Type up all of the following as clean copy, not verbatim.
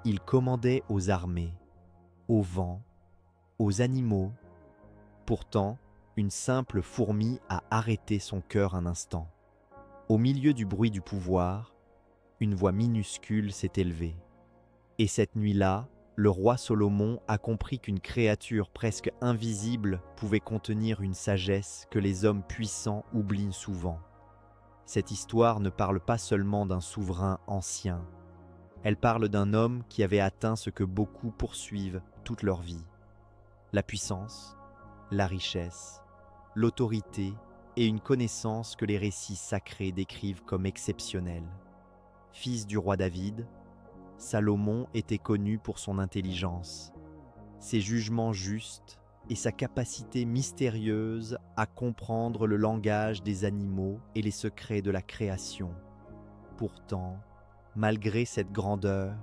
Il commandait aux armées, au vent, aux animaux. Pourtant, une simple fourmi a arrêté son cœur un instant. Au milieu du bruit du pouvoir, une voix minuscule s'est élevée. Et cette nuit-là, le roi Salomon a compris qu'une créature presque invisible pouvait contenir une sagesse que les hommes puissants oublient souvent. Cette histoire ne parle pas seulement d'un souverain ancien. Elle parle d'un homme qui avait atteint ce que beaucoup poursuivent toute leur vie. La puissance, la richesse, l'autorité et une connaissance que les récits sacrés décrivent comme exceptionnelle. Fils du roi David, Salomon était connu pour son intelligence, ses jugements justes et sa capacité mystérieuse à comprendre le langage des animaux et les secrets de la création. Pourtant, malgré cette grandeur,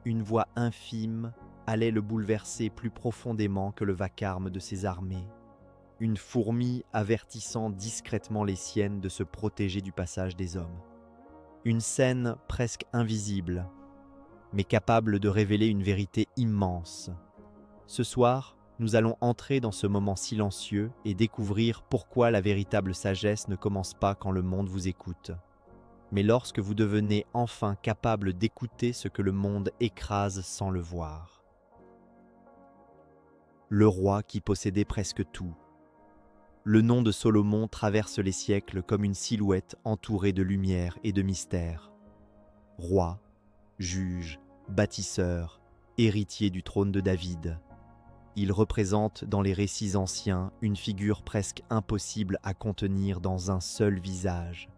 une voix infime allait le bouleverser plus profondément que le vacarme de ses armées. Une fourmi avertissant discrètement les siennes de se protéger du passage des hommes. Une scène presque invisible, mais capable de révéler une vérité immense. Ce soir, nous allons entrer dans ce moment silencieux et découvrir pourquoi la véritable sagesse ne commence pas quand le monde vous écoute, mais lorsque vous devenez enfin capable d'écouter ce que le monde écrase sans le voir. Le roi qui possédait presque tout. Le nom de Salomon traverse les siècles comme une silhouette entourée de lumière et de mystère. Roi, juge, bâtisseur, héritier du trône de David. Il représente dans les récits anciens une figure presque impossible à contenir dans un seul visage.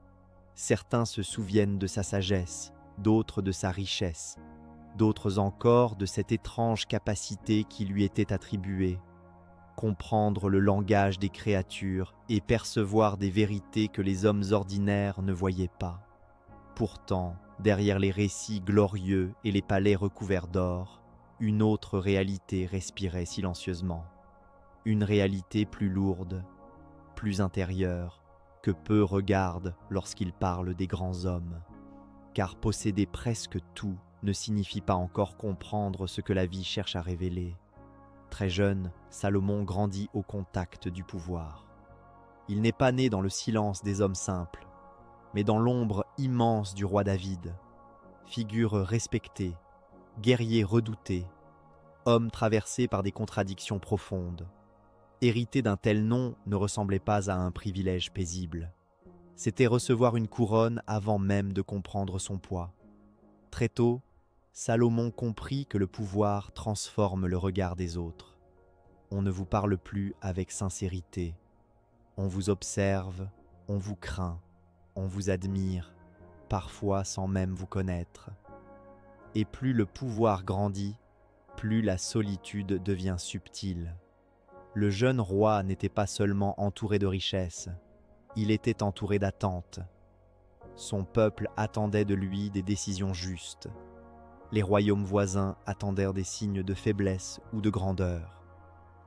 Certains se souviennent de sa sagesse, d'autres de sa richesse, d'autres encore de cette étrange capacité qui lui était attribuée. Comprendre le langage des créatures et percevoir des vérités que les hommes ordinaires ne voyaient pas. Pourtant, derrière les récits glorieux et les palais recouverts d'or, une autre réalité respirait silencieusement. Une réalité plus lourde, plus intérieure, que peu regardent lorsqu'ils parlent des grands hommes. Car posséder presque tout ne signifie pas encore comprendre ce que la vie cherche à révéler. Très jeune, Salomon grandit au contact du pouvoir. Il n'est pas né dans le silence des hommes simples, mais dans l'ombre immense du roi David. Figure respectée, guerrier redouté, homme traversé par des contradictions profondes. Hériter d'un tel nom ne ressemblait pas à un privilège paisible. C'était recevoir une couronne avant même de comprendre son poids. Très tôt, Salomon comprit que le pouvoir transforme le regard des autres. On ne vous parle plus avec sincérité. On vous observe, on vous craint, on vous admire, parfois sans même vous connaître. Et plus le pouvoir grandit, plus la solitude devient subtile. Le jeune roi n'était pas seulement entouré de richesses, il était entouré d'attentes. Son peuple attendait de lui des décisions justes. Les royaumes voisins attendirent des signes de faiblesse ou de grandeur.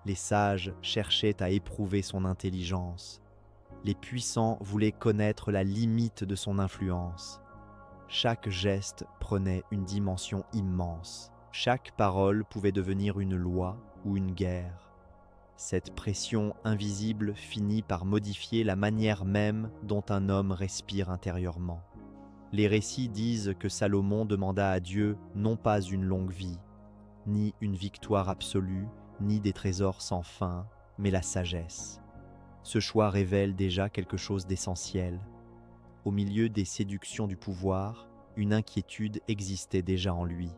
Les sages cherchaient à éprouver son intelligence. Les puissants voulaient connaître la limite de son influence. Chaque geste prenait une dimension immense. Chaque parole pouvait devenir une loi ou une guerre. Cette pression invisible finit par modifier la manière même dont un homme respire intérieurement. Les récits disent que Salomon demanda à Dieu non pas une longue vie, ni une victoire absolue, ni des trésors sans fin, mais la sagesse. Ce choix révèle déjà quelque chose d'essentiel. Au milieu des séductions du pouvoir, une inquiétude existait déjà en lui.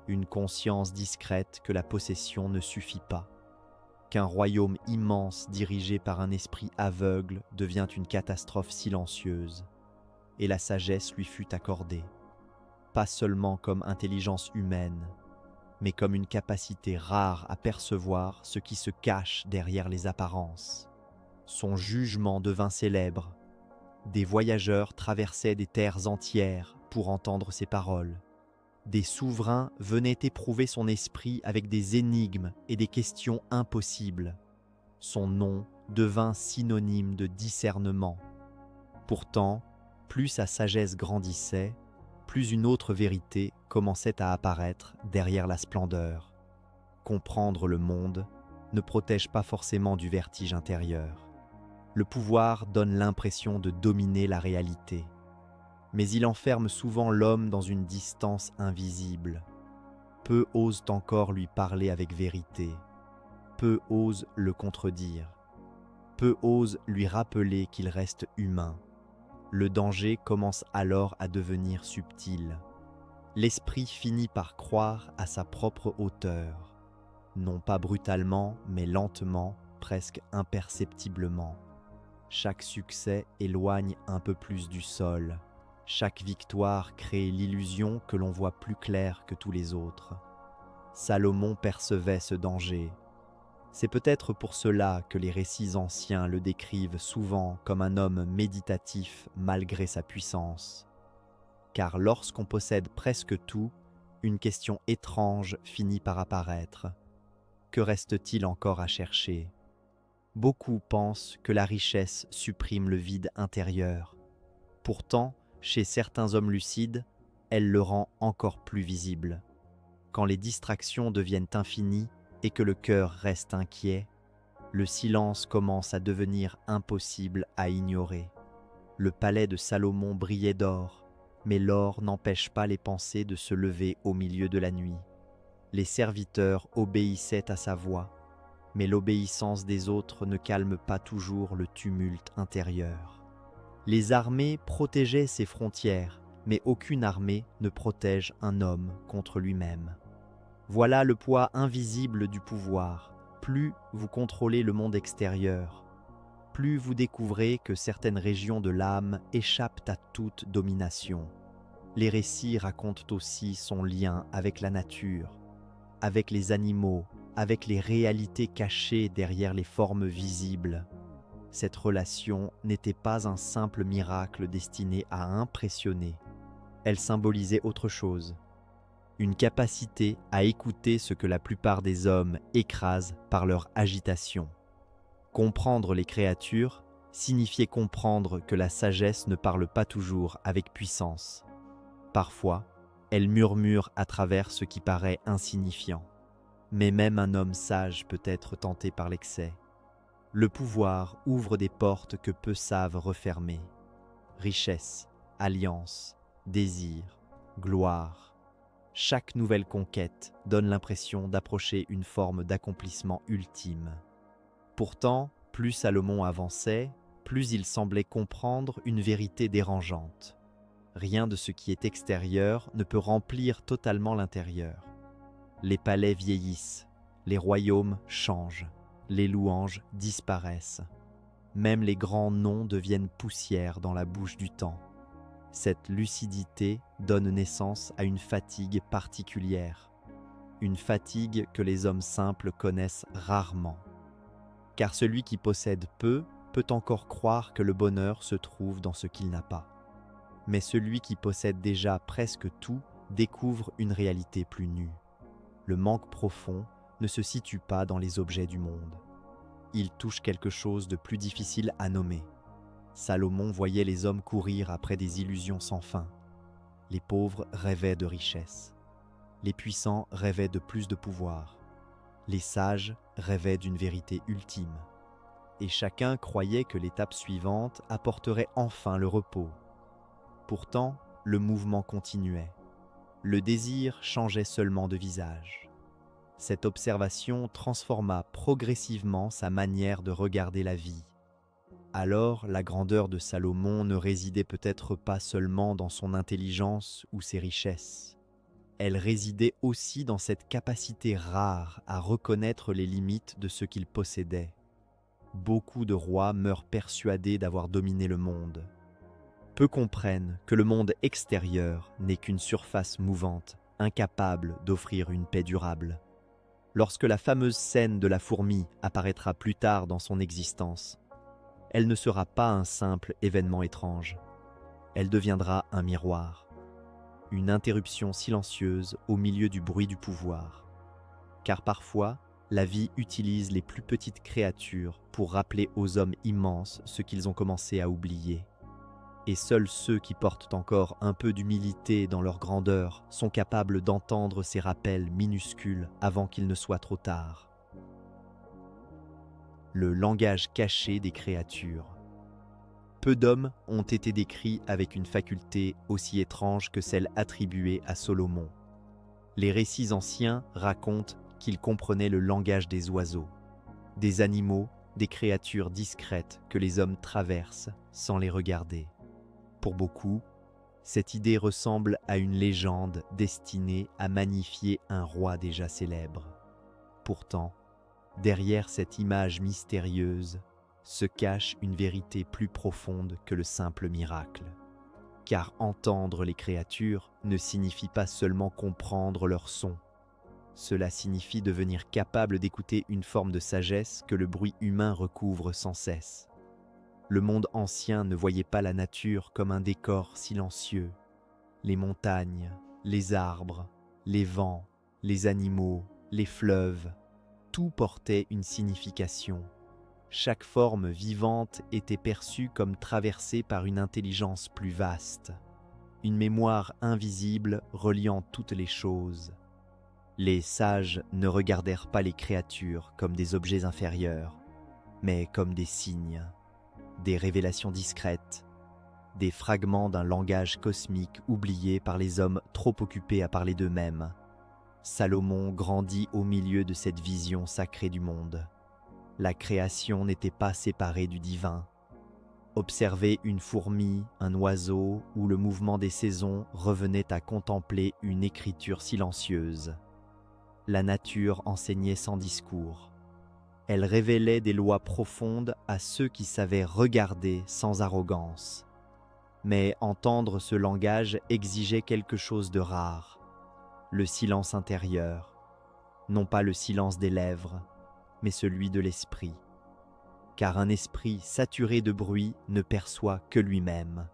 Une conscience discrète que la possession ne suffit pas. Qu'un royaume immense dirigé par un esprit aveugle devient une catastrophe silencieuse. Et la sagesse lui fut accordée, pas seulement comme intelligence humaine, mais comme une capacité rare à percevoir ce qui se cache derrière les apparences. Son jugement devint célèbre. Des voyageurs traversaient des terres entières pour entendre ses paroles. Des souverains venaient éprouver son esprit avec des énigmes et des questions impossibles. Son nom devint synonyme de discernement. Pourtant, plus sa sagesse grandissait, plus une autre vérité commençait à apparaître derrière la splendeur. Comprendre le monde ne protège pas forcément du vertige intérieur. Le pouvoir donne l'impression de dominer la réalité, mais il enferme souvent l'homme dans une distance invisible. Peu osent encore lui parler avec vérité, peu osent le contredire, peu osent lui rappeler qu'il reste humain. Le danger commence alors à devenir subtil. L'esprit finit par croire à sa propre hauteur, non pas brutalement, mais lentement, presque imperceptiblement. Chaque succès éloigne un peu plus du sol. Chaque victoire crée l'illusion que l'on voit plus clair que tous les autres. Salomon percevait ce danger. C'est peut-être pour cela que les récits anciens le décrivent souvent comme un homme méditatif malgré sa puissance. Car lorsqu'on possède presque tout, une question étrange finit par apparaître. Que reste-t-il encore à chercher ? Beaucoup pensent que la richesse supprime le vide intérieur. Pourtant, chez certains hommes lucides, elle le rend encore plus visible. Quand les distractions deviennent infinies et que le cœur reste inquiet, le silence commence à devenir impossible à ignorer. Le palais de Salomon brillait d'or, mais l'or n'empêche pas les pensées de se lever au milieu de la nuit. Les serviteurs obéissaient à sa voix, mais l'obéissance des autres ne calme pas toujours le tumulte intérieur. Les armées protégeaient ses frontières, mais aucune armée ne protège un homme contre lui-même. Voilà le poids invisible du pouvoir. Plus vous contrôlez le monde extérieur, plus vous découvrez que certaines régions de l'âme échappent à toute domination. Les récits racontent aussi son lien avec la nature, avec les animaux, avec les réalités cachées derrière les formes visibles. Cette relation n'était pas un simple miracle destiné à impressionner. Elle symbolisait autre chose. Une capacité à écouter ce que la plupart des hommes écrasent par leur agitation. Comprendre les créatures signifiait comprendre que la sagesse ne parle pas toujours avec puissance. Parfois, elle murmure à travers ce qui paraît insignifiant. Mais même un homme sage peut être tenté par l'excès. Le pouvoir ouvre des portes que peu savent refermer. Richesse, alliance, désir, gloire. Chaque nouvelle conquête donne l'impression d'approcher une forme d'accomplissement ultime. Pourtant, plus Salomon avançait, plus il semblait comprendre une vérité dérangeante. Rien de ce qui est extérieur ne peut remplir totalement l'intérieur. Les palais vieillissent, les royaumes changent, les louanges disparaissent. Même les grands noms deviennent poussière dans la bouche du temps. Cette lucidité donne naissance à une fatigue particulière, une fatigue que les hommes simples connaissent rarement. Car celui qui possède peu peut encore croire que le bonheur se trouve dans ce qu'il n'a pas. Mais celui qui possède déjà presque tout découvre une réalité plus nue. Le manque profond ne se situe pas dans les objets du monde. Il touche quelque chose de plus difficile à nommer. Salomon voyait les hommes courir après des illusions sans fin. Les pauvres rêvaient de richesse. Les puissants rêvaient de plus de pouvoir. Les sages rêvaient d'une vérité ultime. Et chacun croyait que l'étape suivante apporterait enfin le repos. Pourtant, le mouvement continuait. Le désir changeait seulement de visage. Cette observation transforma progressivement sa manière de regarder la vie. Alors, la grandeur de Salomon ne résidait peut-être pas seulement dans son intelligence ou ses richesses. Elle résidait aussi dans cette capacité rare à reconnaître les limites de ce qu'il possédait. Beaucoup de rois meurent persuadés d'avoir dominé le monde. Peu comprennent que le monde extérieur n'est qu'une surface mouvante, incapable d'offrir une paix durable. Lorsque la fameuse scène de la fourmi apparaîtra plus tard dans son existence, elle ne sera pas un simple événement étrange. Elle deviendra un miroir, une interruption silencieuse au milieu du bruit du pouvoir. Car parfois, la vie utilise les plus petites créatures pour rappeler aux hommes immenses ce qu'ils ont commencé à oublier. et seuls ceux qui portent encore un peu d'humilité dans leur grandeur sont capables d'entendre ces rappels minuscules avant qu'il ne soit trop tard. Le langage caché des créatures. Peu d'hommes ont été décrits avec une faculté aussi étrange que celle attribuée à Solomon. Les récits anciens racontent qu'il comprenait le langage des oiseaux, des animaux, des créatures discrètes que les hommes traversent sans les regarder. Pour beaucoup, cette idée ressemble à une légende destinée à magnifier un roi déjà célèbre. Pourtant, derrière cette image mystérieuse se cache une vérité plus profonde que le simple miracle. Car entendre les créatures ne signifie pas seulement comprendre leur son. Cela signifie devenir capable d'écouter une forme de sagesse que le bruit humain recouvre sans cesse. Le monde ancien ne voyait pas la nature comme un décor silencieux. Les montagnes, les arbres, les vents, les animaux, les fleuves, tout portait une signification. Chaque forme vivante était perçue comme traversée par une intelligence plus vaste, une mémoire invisible reliant toutes les choses. Les sages ne regardèrent pas les créatures comme des objets inférieurs, mais comme des signes, des révélations discrètes, des fragments d'un langage cosmique oublié par les hommes trop occupés à parler d'eux-mêmes. Salomon grandit au milieu de cette vision sacrée du monde. La création n'était pas séparée du divin. Observer une fourmi, un oiseau ou le mouvement des saisons revenait à contempler une écriture silencieuse. La nature enseignait sans discours. Elle révélait des lois profondes à ceux qui savaient regarder sans arrogance. Mais entendre ce langage exigeait quelque chose de rare, le silence intérieur, non pas le silence des lèvres, mais celui de l'esprit. Car un esprit saturé de bruit ne perçoit que lui-même.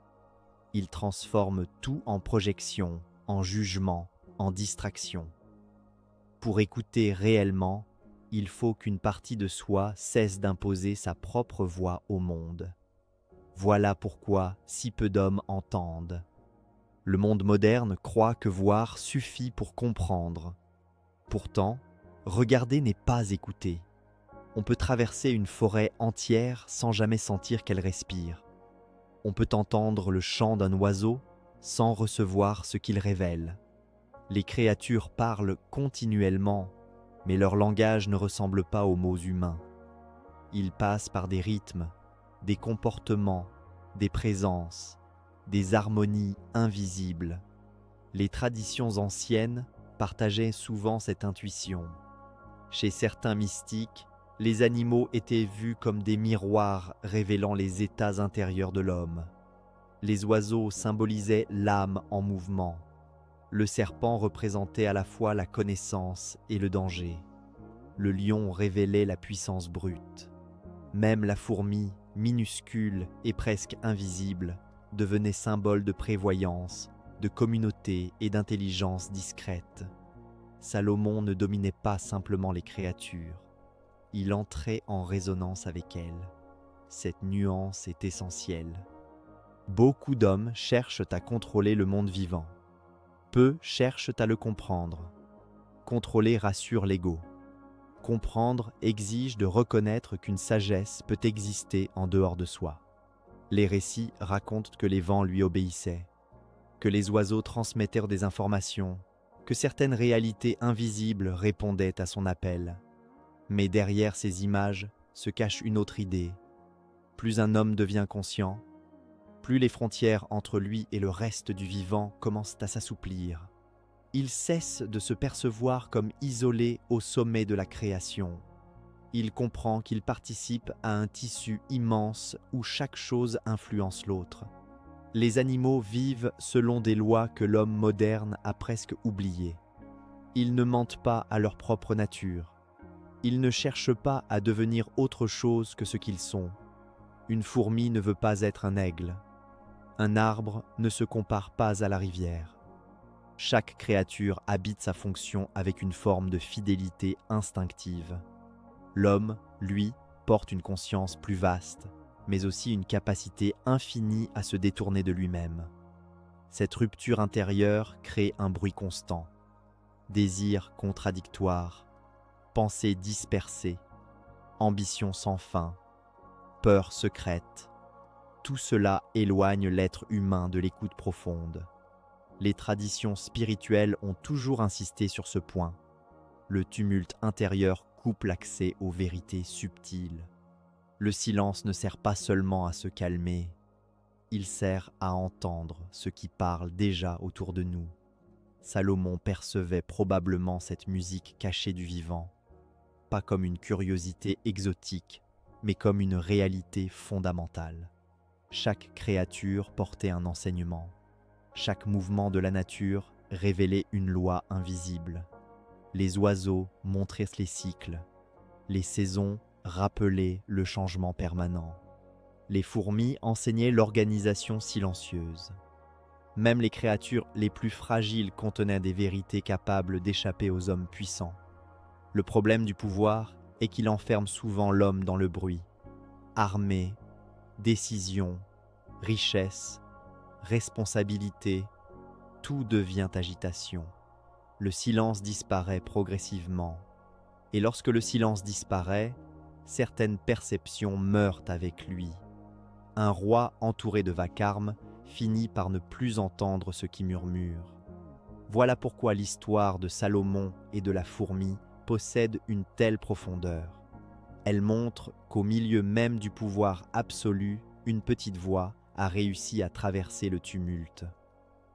Il transforme tout en projection, en jugement, en distraction. Pour écouter réellement, il faut qu'une partie de soi cesse d'imposer sa propre voix au monde. Voilà pourquoi si peu d'hommes entendent. Le monde moderne croit que voir suffit pour comprendre. Pourtant, regarder n'est pas écouter. On peut traverser une forêt entière sans jamais sentir qu'elle respire. On peut entendre le chant d'un oiseau sans recevoir ce qu'il révèle. Les créatures parlent continuellement, mais leur langage ne ressemble pas aux mots humains. Ils passent par des rythmes, des comportements, des présences, des harmonies invisibles. Les traditions anciennes partageaient souvent cette intuition. Chez certains mystiques, les animaux étaient vus comme des miroirs révélant les états intérieurs de l'homme. Les oiseaux symbolisaient l'âme en mouvement. Le serpent représentait à la fois la connaissance et le danger. Le lion révélait la puissance brute. Même la fourmi, minuscule et presque invisible, devenait symbole de prévoyance, de communauté et d'intelligence discrète. Salomon ne dominait pas simplement les créatures. Il entrait en résonance avec elles. Cette nuance est essentielle. Beaucoup d'hommes cherchent à contrôler le monde vivant. Peu cherchent à le comprendre. Contrôler rassure l'ego. Comprendre exige de reconnaître qu'une sagesse peut exister en dehors de soi. Les récits racontent que les vents lui obéissaient, que les oiseaux transmettaient des informations, que certaines réalités invisibles répondaient à son appel. Mais derrière ces images se cache une autre idée. Plus un homme devient conscient, plus les frontières entre lui et le reste du vivant commencent à s'assouplir. Il cesse de se percevoir comme isolé au sommet de la création. Il comprend qu'il participe à un tissu immense où chaque chose influence l'autre. Les animaux vivent selon des lois que l'homme moderne a presque oubliées. Ils ne mentent pas à leur propre nature. Ils ne cherchent pas à devenir autre chose que ce qu'ils sont. Une fourmi ne veut pas être un aigle. Un arbre ne se compare pas à la rivière. Chaque créature habite sa fonction avec une forme de fidélité instinctive. L'homme, lui, porte une conscience plus vaste, mais aussi une capacité infinie à se détourner de lui-même. Cette rupture intérieure crée un bruit constant, désirs contradictoires, pensées dispersées, ambition sans fin, peur secrète. Tout cela éloigne l'être humain de l'écoute profonde. Les traditions spirituelles ont toujours insisté sur ce point. Le tumulte intérieur coupe l'accès aux vérités subtiles. Le silence ne sert pas seulement à se calmer, il sert à entendre ce qui parle déjà autour de nous. Salomon percevait probablement cette musique cachée du vivant, pas comme une curiosité exotique, mais comme une réalité fondamentale. Chaque créature portait un enseignement. Chaque mouvement de la nature révélait une loi invisible. Les oiseaux montraient les cycles. Les saisons rappelaient le changement permanent. Les fourmis enseignaient l'organisation silencieuse. Même les créatures les plus fragiles contenaient des vérités capables d'échapper aux hommes puissants. Le problème du pouvoir est qu'il enferme souvent l'homme dans le bruit. Armée, décision, richesse, responsabilité, tout devient agitation. Le silence disparaît progressivement. Et lorsque le silence disparaît, certaines perceptions meurent avec lui. Un roi entouré de vacarme finit par ne plus entendre ce qui murmure. Voilà pourquoi l'histoire de Salomon et de la fourmi possède une telle profondeur. Elle montre qu'au milieu même du pouvoir absolu, une petite voix a réussi à traverser le tumulte.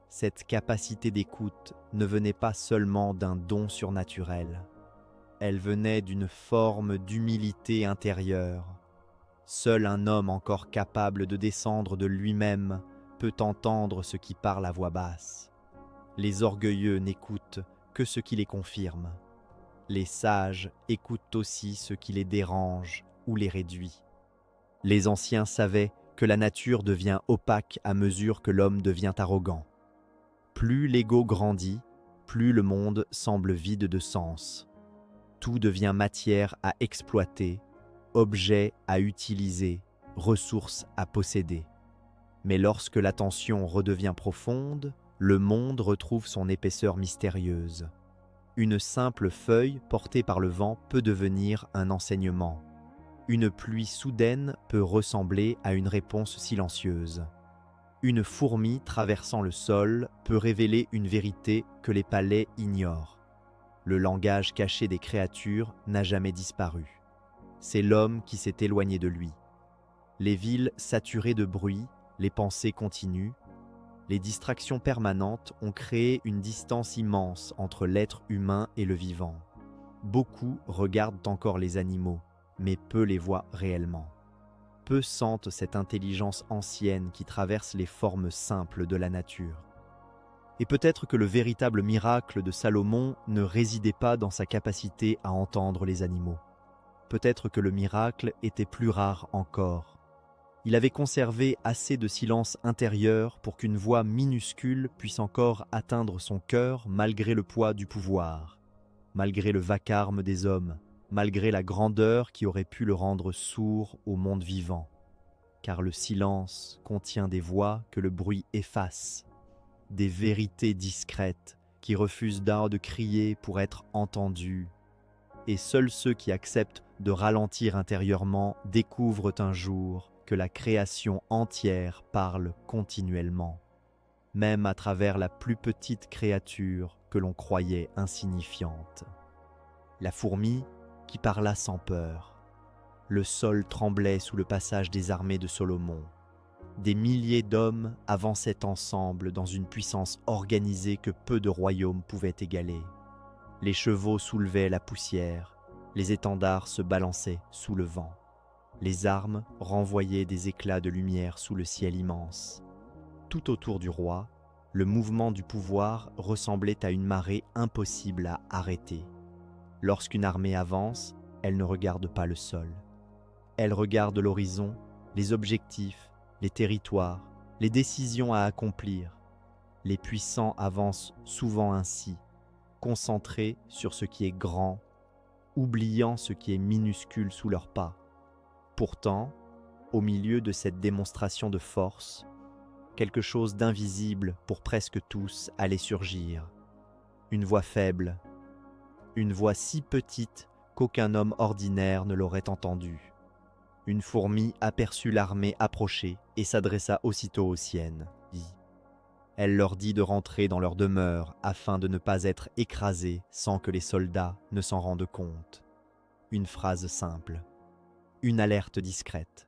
Cette capacité d'écoute ne venait pas seulement d'un don surnaturel. Elle venait d'une forme d'humilité intérieure. Seul un homme encore capable de descendre de lui-même peut entendre ce qui parle à voix basse. Les orgueilleux n'écoutent que ce qui les confirme. Les sages écoutent aussi ce qui les dérange ou les réduit. Les anciens savaient que la nature devient opaque à mesure que l'homme devient arrogant. Plus l'ego grandit, plus le monde semble vide de sens. Tout devient matière à exploiter, objet à utiliser, ressource à posséder. Mais lorsque l'attention redevient profonde, le monde retrouve son épaisseur mystérieuse. Une simple feuille portée par le vent peut devenir un enseignement. Une pluie soudaine peut ressembler à une réponse silencieuse. Une fourmi traversant le sol peut révéler une vérité que les palais ignorent. Le langage caché des créatures n'a jamais disparu. C'est l'homme qui s'est éloigné de lui. Les villes saturées de bruit, les pensées continues, les distractions permanentes ont créé une distance immense entre l'être humain et le vivant. Beaucoup regardent encore les animaux, mais peu les voient réellement. Peu sentent cette intelligence ancienne qui traverse les formes simples de la nature. Et peut-être que le véritable miracle de Salomon ne résidait pas dans sa capacité à entendre les animaux. Peut-être que le miracle était plus rare encore. Il avait conservé assez de silence intérieur pour qu'une voix minuscule puisse encore atteindre son cœur malgré le poids du pouvoir, malgré le vacarme des hommes, malgré la grandeur qui aurait pu le rendre sourd au monde vivant. Car le silence contient des voix que le bruit efface, des vérités discrètes qui refusent de crier pour être entendues. Et seuls ceux qui acceptent de ralentir intérieurement découvrent un jour que la création entière parle continuellement, même à travers la plus petite créature que l'on croyait insignifiante. La fourmi qui parla sans peur. Le sol tremblait sous le passage des armées de Salomon. Des milliers d'hommes avançaient ensemble dans une puissance organisée que peu de royaumes pouvaient égaler. Les chevaux soulevaient la poussière, les étendards se balançaient sous le vent. Les armes renvoyaient des éclats de lumière sous le ciel immense. Tout autour du roi, le mouvement du pouvoir ressemblait à une marée impossible à arrêter. Lorsqu'une armée avance, elle ne regarde pas le sol. Elle regarde l'horizon, les objectifs, les territoires, les décisions à accomplir. Les puissants avancent souvent ainsi, concentrés sur ce qui est grand, oubliant ce qui est minuscule sous leurs pas. Pourtant, au milieu de cette démonstration de force, quelque chose d'invisible pour presque tous allait surgir. Une voix faible, une voix si petite qu'aucun homme ordinaire ne l'aurait entendue. Une fourmi aperçut l'armée approcher et s'adressa aussitôt aux siennes. Elle leur dit de rentrer dans leur demeure afin de ne pas être écrasés sans que les soldats ne s'en rendent compte. Une phrase simple, une alerte discrète.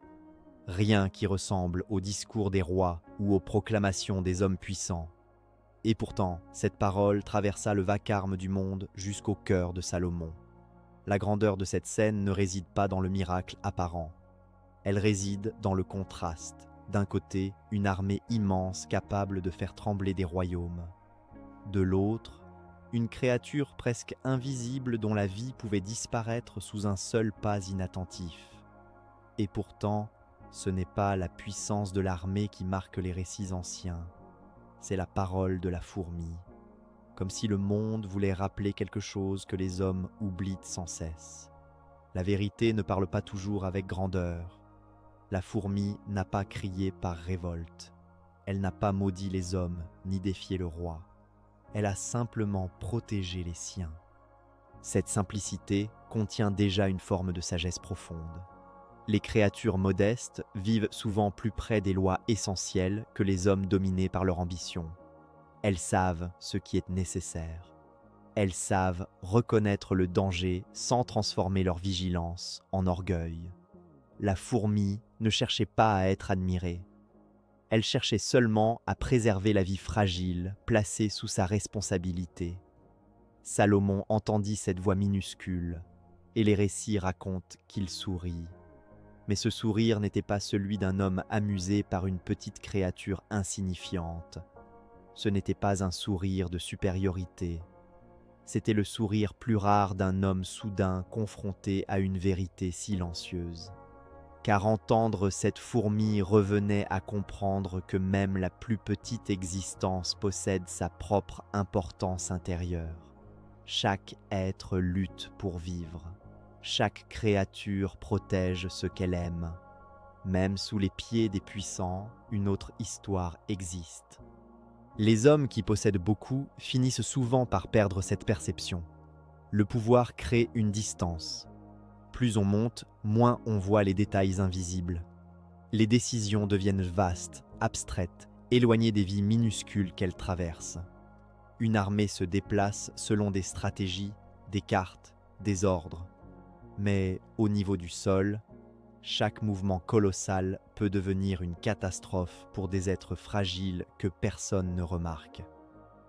Rien qui ressemble au discours des rois ou aux proclamations des hommes puissants. Et pourtant, cette parole traversa le vacarme du monde jusqu'au cœur de Salomon. La grandeur de cette scène ne réside pas dans le miracle apparent. Elle réside dans le contraste. D'un côté, une armée immense capable de faire trembler des royaumes. De l'autre, une créature presque invisible dont la vie pouvait disparaître sous un seul pas inattentif. Et pourtant, ce n'est pas la puissance de l'armée qui marque les récits anciens, c'est la parole de la fourmi, comme si le monde voulait rappeler quelque chose que les hommes oublient sans cesse. La vérité ne parle pas toujours avec grandeur. La fourmi n'a pas crié par révolte. Elle n'a pas maudit les hommes ni défié le roi. Elle a simplement protégé les siens. Cette simplicité contient déjà une forme de sagesse profonde. Les créatures modestes vivent souvent plus près des lois essentielles que les hommes dominés par leur ambition. Elles savent ce qui est nécessaire. Elles savent reconnaître le danger sans transformer leur vigilance en orgueil. La fourmi ne cherchait pas à être admirée. Elle cherchait seulement à préserver la vie fragile placée sous sa responsabilité. Salomon entendit cette voix minuscule, et les récits racontent qu'il sourit. Mais ce sourire n'était pas celui d'un homme amusé par une petite créature insignifiante. Ce n'était pas un sourire de supériorité. C'était le sourire plus rare d'un homme soudain confronté à une vérité silencieuse. Car entendre cette fourmi revenait à comprendre que même la plus petite existence possède sa propre importance intérieure. Chaque être lutte pour vivre. Chaque créature protège ce qu'elle aime. Même sous les pieds des puissants, une autre histoire existe. Les hommes qui possèdent beaucoup finissent souvent par perdre cette perception. Le pouvoir crée une distance. Plus on monte, moins on voit les détails invisibles. Les décisions deviennent vastes, abstraites, éloignées des vies minuscules qu'elles traversent. Une armée se déplace selon des stratégies, des cartes, des ordres. Mais au niveau du sol, chaque mouvement colossal peut devenir une catastrophe pour des êtres fragiles que personne ne remarque.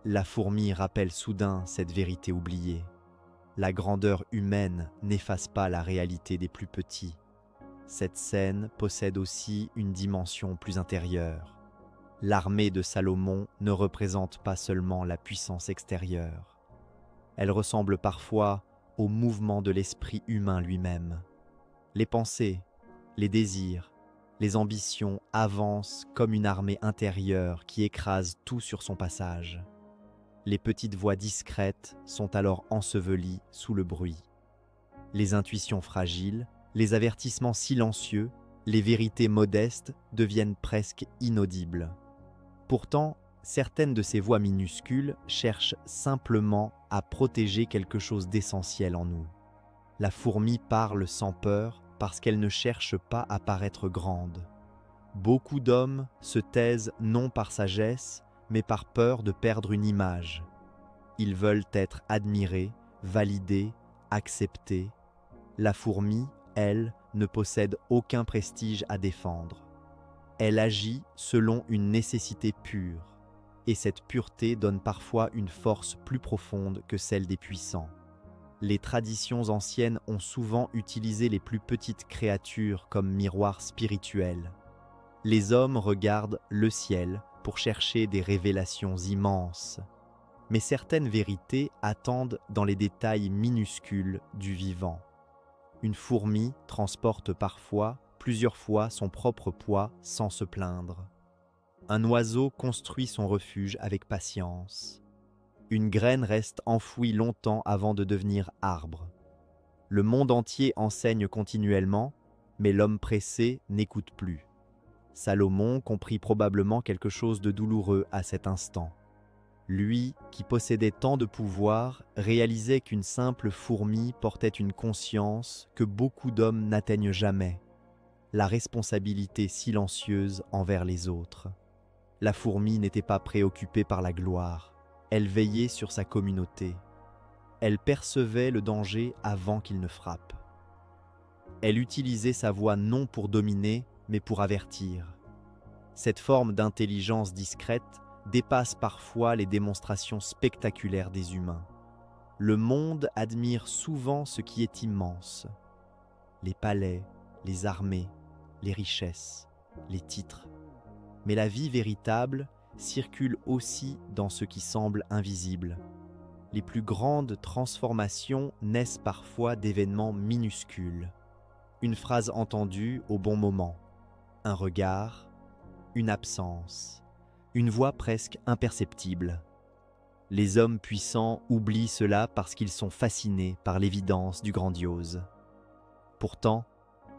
La fourmi rappelle soudain cette vérité oubliée. La grandeur humaine n'efface pas la réalité des plus petits. Cette scène possède aussi une dimension plus intérieure. L'armée de Salomon ne représente pas seulement la puissance extérieure. Elle ressemble parfois au mouvement de l'esprit humain lui-même. Les pensées, les désirs, les ambitions avancent comme une armée intérieure qui écrase tout sur son passage. Les petites voix discrètes sont alors ensevelies sous le bruit. Les intuitions fragiles, les avertissements silencieux, les vérités modestes deviennent presque inaudibles. Pourtant, certaines de ces voix minuscules cherchent simplement à protéger quelque chose d'essentiel en nous. La fourmi parle sans peur parce qu'elle ne cherche pas à paraître grande. Beaucoup d'hommes se taisent non par sagesse, mais par peur de perdre une image. Ils veulent être admirés, validés, acceptés. La fourmi, elle, ne possède aucun prestige à défendre. Elle agit selon une nécessité pure, et cette pureté donne parfois une force plus profonde que celle des puissants. Les traditions anciennes ont souvent utilisé les plus petites créatures comme miroirs spirituels. Les hommes regardent le ciel pour chercher des révélations immenses. Mais certaines vérités attendent dans les détails minuscules du vivant. Une fourmi transporte parfois, plusieurs fois son propre poids sans se plaindre. Un oiseau construit son refuge avec patience. Une graine reste enfouie longtemps avant de devenir arbre. Le monde entier enseigne continuellement, Mais l'homme pressé n'écoute plus. Salomon comprit probablement quelque chose de douloureux à cet instant. Lui, qui possédait tant de pouvoir, réalisait qu'une simple fourmi portait une conscience que beaucoup d'hommes n'atteignent jamais, la responsabilité silencieuse envers les autres. La fourmi n'était pas préoccupée par la gloire, elle veillait sur sa communauté. Elle percevait le danger avant qu'il ne frappe. Elle utilisait sa voix non pour dominer, mais pour avertir. Cette forme d'intelligence discrète dépasse parfois les démonstrations spectaculaires des humains. Le monde admire souvent ce qui est immense. Les palais, les armées, les richesses, les titres. Mais la vie véritable circule aussi dans ce qui semble invisible. Les plus grandes transformations naissent parfois d'événements minuscules. Une phrase entendue au bon moment, un regard, une absence, une voix presque imperceptible. Les hommes puissants oublient cela parce qu'ils sont fascinés par l'évidence du grandiose. Pourtant,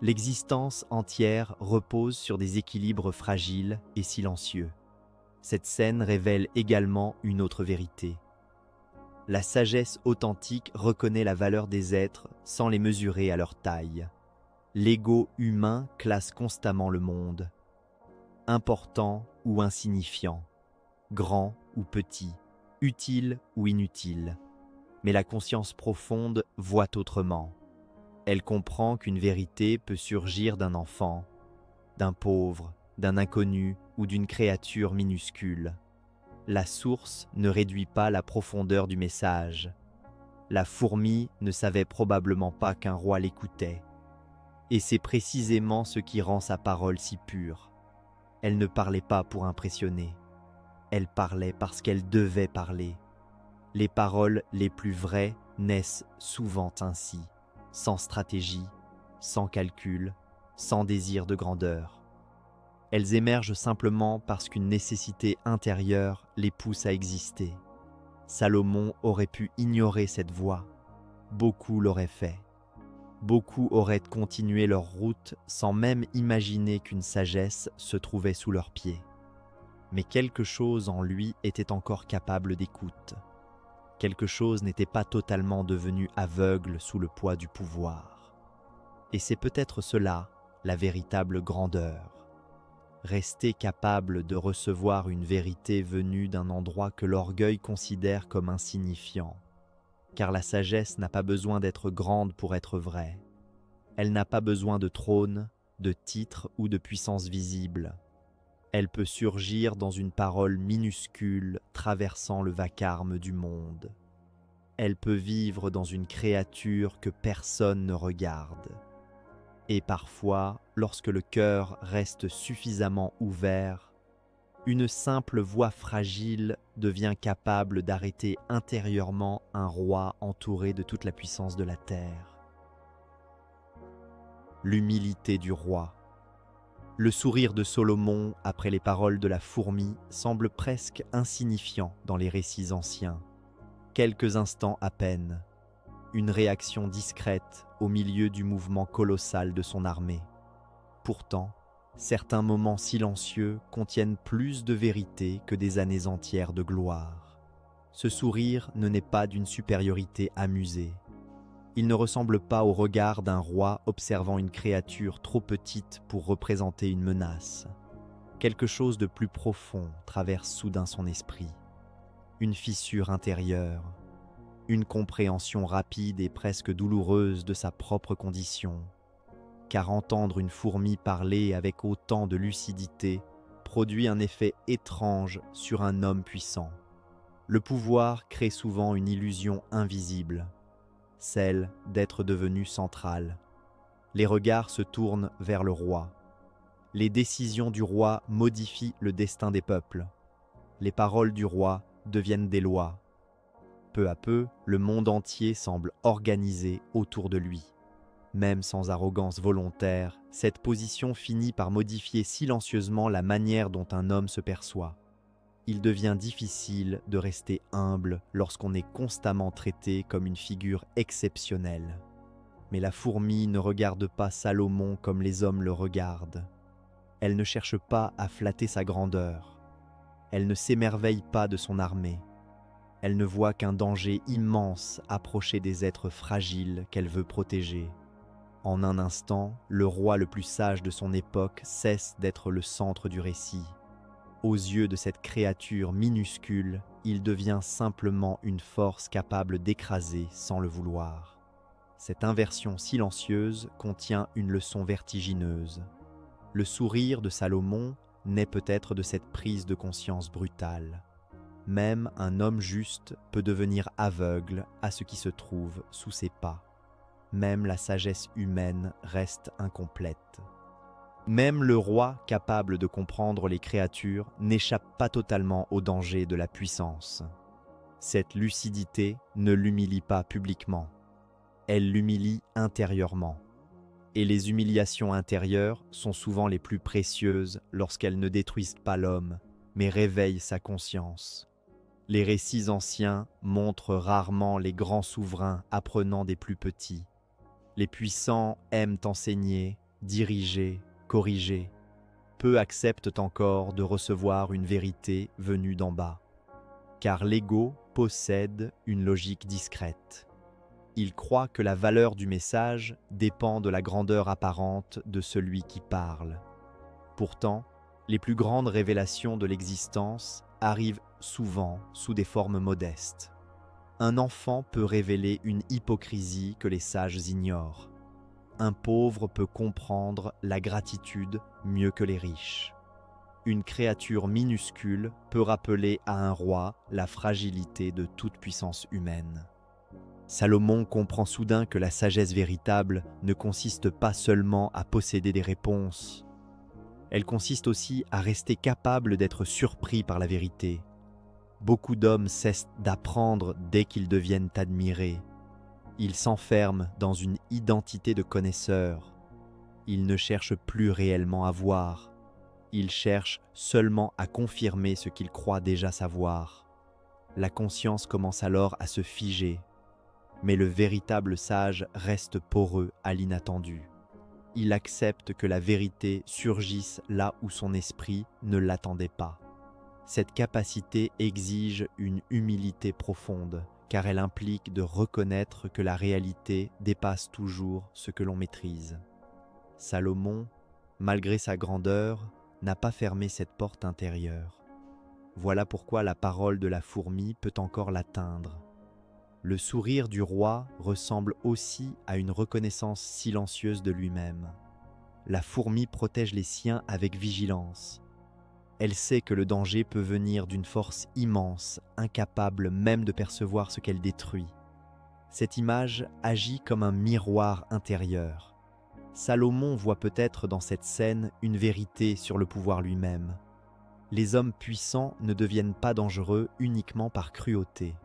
l'existence entière repose sur des équilibres fragiles et silencieux. Cette scène révèle également une autre vérité. La sagesse authentique reconnaît la valeur des êtres sans les mesurer à leur taille. L'ego humain classe constamment le monde. Important ou insignifiant, grand ou petit, utile ou inutile. Mais la conscience profonde voit autrement. Elle comprend qu'une vérité peut surgir d'un enfant, d'un pauvre, d'un inconnu ou d'une créature minuscule. La source ne réduit pas la profondeur du message. La fourmi ne savait probablement pas qu'un roi l'écoutait. Et c'est précisément ce qui rend sa parole si pure. Elle ne parlait pas pour impressionner. Elle parlait parce qu'elle devait parler. Les paroles les plus vraies naissent souvent ainsi, sans stratégie, sans calcul, sans désir de grandeur. Elles émergent simplement parce qu'une nécessité intérieure les pousse à exister. Salomon aurait pu ignorer cette voix. Beaucoup l'auraient fait. Beaucoup auraient continué leur route sans même imaginer qu'une sagesse se trouvait sous leurs pieds. Mais quelque chose en lui était encore capable d'écoute. Quelque chose n'était pas totalement devenu aveugle sous le poids du pouvoir. Et c'est peut-être cela, la véritable grandeur. Rester capable de recevoir une vérité venue d'un endroit que l'orgueil considère comme insignifiant. Car la sagesse n'a pas besoin d'être grande pour être vraie. Elle n'a pas besoin de trône, de titre ou de puissance visible. Elle peut surgir dans une parole minuscule traversant le vacarme du monde. Elle peut vivre dans une créature que personne ne regarde. Et parfois, lorsque le cœur reste suffisamment ouvert, une simple voix fragile devient capable d'arrêter intérieurement un roi entouré de toute la puissance de la terre. L'humilité du roi. Le sourire de Salomon après les paroles de la fourmi semble presque insignifiant dans les récits anciens. Quelques instants à peine, une réaction discrète au milieu du mouvement colossal de son armée. Pourtant, certains moments silencieux contiennent plus de vérité que des années entières de gloire. Ce sourire ne naît pas d'une supériorité amusée. Il ne ressemble pas au regard d'un roi observant une créature trop petite pour représenter une menace. Quelque chose de plus profond traverse soudain son esprit. Une fissure intérieure, une compréhension rapide et presque douloureuse de sa propre condition. Car entendre une fourmi parler avec autant de lucidité produit un effet étrange sur un homme puissant. Le pouvoir crée souvent une illusion invisible, celle d'être devenu central. Les regards se tournent vers le roi. Les décisions du roi modifient le destin des peuples. Les paroles du roi deviennent des lois. Peu à peu, le monde entier semble organisé autour de lui. Même sans arrogance volontaire, cette position finit par modifier silencieusement la manière dont un homme se perçoit. Il devient difficile de rester humble lorsqu'on est constamment traité comme une figure exceptionnelle. Mais la fourmi ne regarde pas Salomon comme les hommes le regardent. Elle ne cherche pas à flatter sa grandeur. Elle ne s'émerveille pas de son armée. Elle ne voit qu'un danger immense approcher des êtres fragiles qu'elle veut protéger. En un instant, le roi le plus sage de son époque cesse d'être le centre du récit. Aux yeux de cette créature minuscule, il devient simplement une force capable d'écraser sans le vouloir. Cette inversion silencieuse contient une leçon vertigineuse. Le sourire de Salomon naît peut-être de cette prise de conscience brutale. Même un homme juste peut devenir aveugle à ce qui se trouve sous ses pas. Même la sagesse humaine reste incomplète. Même le roi capable de comprendre les créatures n'échappe pas totalement au danger de la puissance. Cette lucidité ne l'humilie pas publiquement. Elle l'humilie intérieurement. Et les humiliations intérieures sont souvent les plus précieuses lorsqu'elles ne détruisent pas l'homme, mais réveillent sa conscience. Les récits anciens montrent rarement les grands souverains apprenant des plus petits. Les puissants aiment enseigner, diriger, corriger. Peu acceptent encore de recevoir une vérité venue d'en bas. Car l'ego possède une logique discrète. Il croit que la valeur du message dépend de la grandeur apparente de celui qui parle. Pourtant, les plus grandes révélations de l'existence arrivent souvent sous des formes modestes. Un enfant peut révéler une hypocrisie que les sages ignorent. Un pauvre peut comprendre la gratitude mieux que les riches. Une créature minuscule peut rappeler à un roi la fragilité de toute puissance humaine. Salomon comprend soudain que la sagesse véritable ne consiste pas seulement à posséder des réponses. Elle consiste aussi à rester capable d'être surpris par la vérité. Beaucoup d'hommes cessent d'apprendre dès qu'ils deviennent admirés. Ils s'enferment dans une identité de connaisseurs. Ils ne cherchent plus réellement à voir. Ils cherchent seulement à confirmer ce qu'ils croient déjà savoir. La conscience commence alors à se figer. Mais le véritable sage reste poreux à l'inattendu. Il accepte que la vérité surgisse là où son esprit ne l'attendait pas. Cette capacité exige une humilité profonde, car elle implique de reconnaître que la réalité dépasse toujours ce que l'on maîtrise. Salomon, malgré sa grandeur, n'a pas fermé cette porte intérieure. Voilà pourquoi la parole de la fourmi peut encore l'atteindre. Le sourire du roi ressemble aussi à une reconnaissance silencieuse de lui-même. La fourmi protège les siens avec vigilance. Elle sait que le danger peut venir d'une force immense, incapable même de percevoir ce qu'elle détruit. Cette image agit comme un miroir intérieur. Salomon voit peut-être dans cette scène une vérité sur le pouvoir lui-même. Les hommes puissants ne deviennent pas dangereux uniquement par cruauté.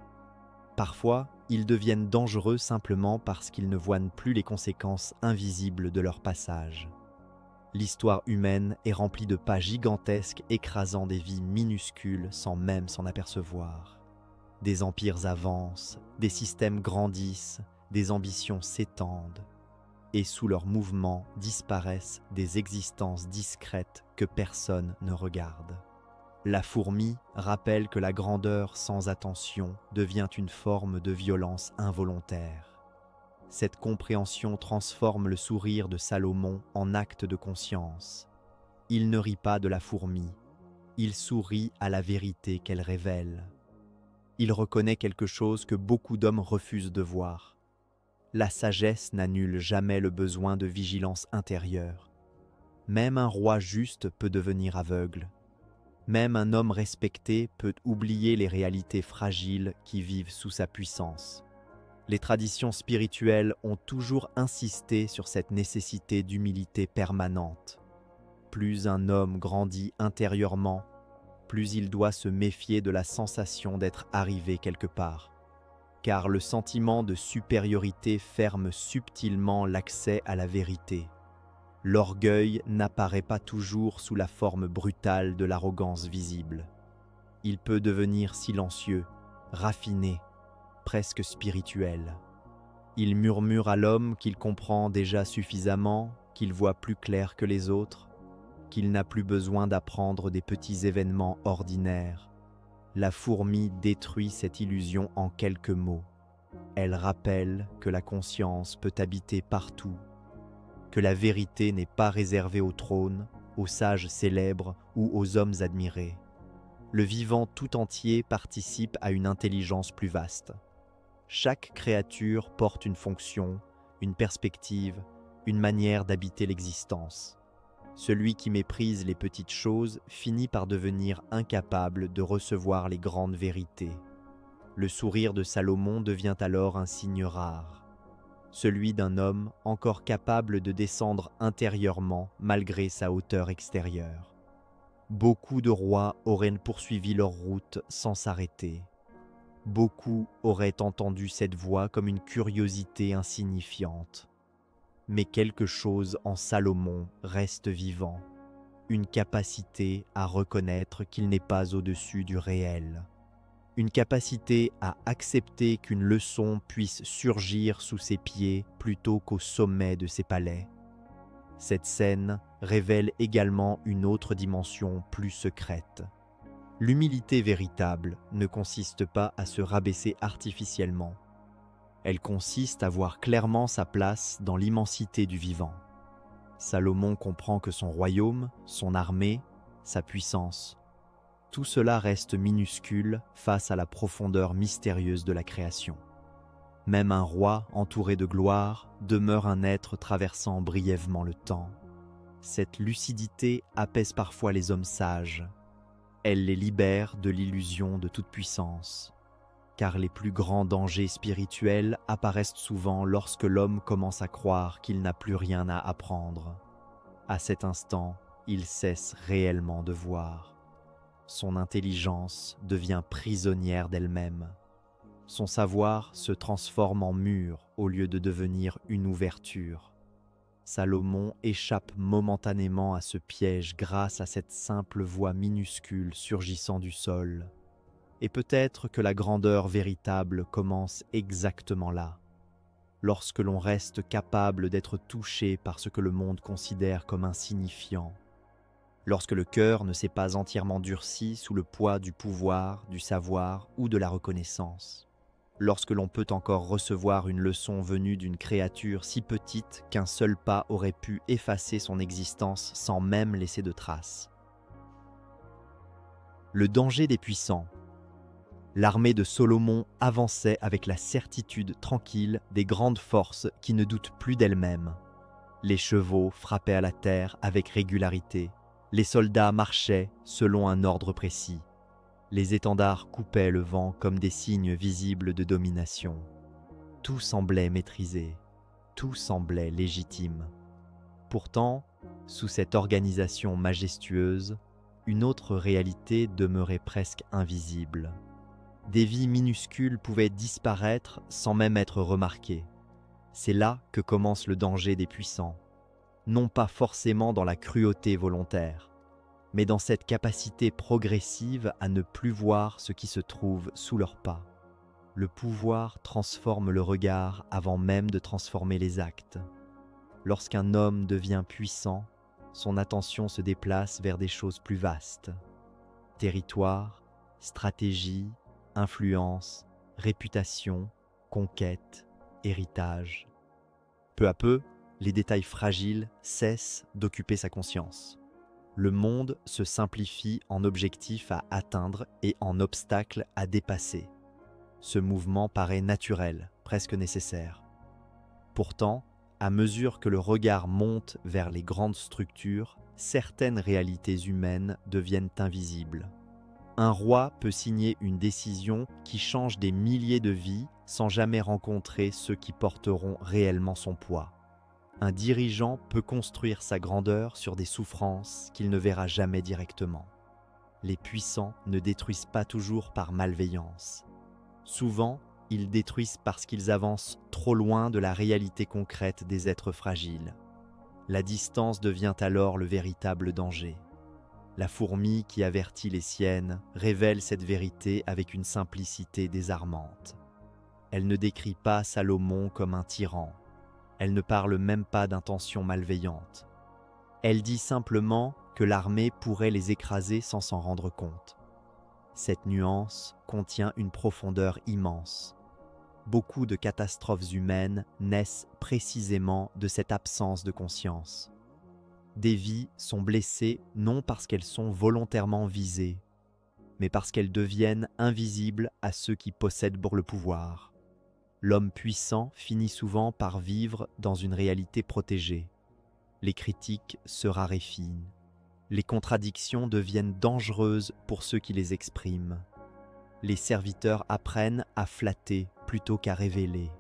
Parfois, ils deviennent dangereux simplement parce qu'ils ne voient plus les conséquences invisibles de leur passage. L'histoire humaine est remplie de pas gigantesques écrasant des vies minuscules sans même s'en apercevoir. Des empires avancent, des systèmes grandissent, des ambitions s'étendent, et sous leurs mouvements disparaissent des existences discrètes que personne ne regarde. La fourmi rappelle que la grandeur sans attention devient une forme de violence involontaire. Cette compréhension transforme le sourire de Salomon en acte de conscience. Il ne rit pas de la fourmi, il sourit à la vérité qu'elle révèle. Il reconnaît quelque chose que beaucoup d'hommes refusent de voir. La sagesse n'annule jamais le besoin de vigilance intérieure. Même un roi juste peut devenir aveugle. Même un homme respecté peut oublier les réalités fragiles qui vivent sous sa puissance. Les traditions spirituelles ont toujours insisté sur cette nécessité d'humilité permanente. Plus un homme grandit intérieurement, plus il doit se méfier de la sensation d'être arrivé quelque part. Car le sentiment de supériorité ferme subtilement l'accès à la vérité. L'orgueil n'apparaît pas toujours sous la forme brutale de l'arrogance visible. Il peut devenir silencieux, raffiné, presque spirituel. Il murmure à l'homme qu'il comprend déjà suffisamment, qu'il voit plus clair que les autres, qu'il n'a plus besoin d'apprendre des petits événements ordinaires. La fourmi détruit cette illusion en quelques mots. Elle rappelle que la conscience peut habiter partout, que la vérité n'est pas réservée au trône, aux sages célèbres ou aux hommes admirés. Le vivant tout entier participe à une intelligence plus vaste. Chaque créature porte une fonction, une perspective, une manière d'habiter l'existence. Celui qui méprise les petites choses finit par devenir incapable de recevoir les grandes vérités. Le sourire de Salomon devient alors un signe rare, celui d'un homme encore capable de descendre intérieurement malgré sa hauteur extérieure. Beaucoup de rois auraient poursuivi leur route sans s'arrêter. Beaucoup auraient entendu cette voix comme une curiosité insignifiante. Mais quelque chose en Salomon reste vivant, une capacité à reconnaître qu'il n'est pas au-dessus du réel, une capacité à accepter qu'une leçon puisse surgir sous ses pieds plutôt qu'au sommet de ses palais. Cette scène révèle également une autre dimension plus secrète. L'humilité véritable ne consiste pas à se rabaisser artificiellement. Elle consiste à voir clairement sa place dans l'immensité du vivant. Salomon comprend que son royaume, son armée, sa puissance, tout cela reste minuscule face à la profondeur mystérieuse de la création. Même un roi entouré de gloire demeure un être traversant brièvement le temps. Cette lucidité apaise parfois les hommes sages. Elle les libère de l'illusion de toute puissance. Car les plus grands dangers spirituels apparaissent souvent lorsque l'homme commence à croire qu'il n'a plus rien à apprendre. À cet instant, il cesse réellement de voir. Son intelligence devient prisonnière d'elle-même. Son savoir se transforme en mur au lieu de devenir une ouverture. Salomon échappe momentanément à ce piège grâce à cette simple voix minuscule surgissant du sol. Et peut-être que la grandeur véritable commence exactement là, lorsque l'on reste capable d'être touché par ce que le monde considère comme insignifiant, lorsque le cœur ne s'est pas entièrement durci sous le poids du pouvoir, du savoir ou de la reconnaissance, lorsque l'on peut encore recevoir une leçon venue d'une créature si petite qu'un seul pas aurait pu effacer son existence sans même laisser de traces. Le danger des puissants. L'armée de Salomon avançait avec la certitude tranquille des grandes forces qui ne doutent plus d'elles-mêmes. Les chevaux frappaient à la terre avec régularité. Les soldats marchaient selon un ordre précis. Les étendards coupaient le vent comme des signes visibles de domination. Tout semblait maîtrisé, tout semblait légitime. Pourtant, sous cette organisation majestueuse, une autre réalité demeurait presque invisible. Des vies minuscules pouvaient disparaître sans même être remarquées. C'est là que commence le danger des puissants, non pas forcément dans la cruauté volontaire, mais dans cette capacité progressive à ne plus voir ce qui se trouve sous leurs pas. Le pouvoir transforme le regard avant même de transformer les actes. Lorsqu'un homme devient puissant, son attention se déplace vers des choses plus vastes. Territoire, stratégie, influence, réputation, conquête, héritage. Peu à peu, les détails fragiles cessent d'occuper sa conscience. Le monde se simplifie en objectifs à atteindre et en obstacles à dépasser. Ce mouvement paraît naturel, presque nécessaire. Pourtant, à mesure que le regard monte vers les grandes structures, certaines réalités humaines deviennent invisibles. Un roi peut signer une décision qui change des milliers de vies sans jamais rencontrer ceux qui porteront réellement son poids. Un dirigeant peut construire sa grandeur sur des souffrances qu'il ne verra jamais directement. Les puissants ne détruisent pas toujours par malveillance. Souvent, ils détruisent parce qu'ils avancent trop loin de la réalité concrète des êtres fragiles. La distance devient alors le véritable danger. La fourmi qui avertit les siennes révèle cette vérité avec une simplicité désarmante. Elle ne décrit pas Salomon comme un tyran. Elle ne parle même pas d'intentions malveillantes. Elle dit simplement que l'armée pourrait les écraser sans s'en rendre compte. Cette nuance contient une profondeur immense. Beaucoup de catastrophes humaines naissent précisément de cette absence de conscience. Des vies sont blessées non parce qu'elles sont volontairement visées, mais parce qu'elles deviennent invisibles à ceux qui possèdent le pouvoir. L'homme puissant finit souvent par vivre dans une réalité protégée. Les critiques se raréfient. Les contradictions deviennent dangereuses pour ceux qui les expriment. Les serviteurs apprennent à flatter plutôt qu'à révéler.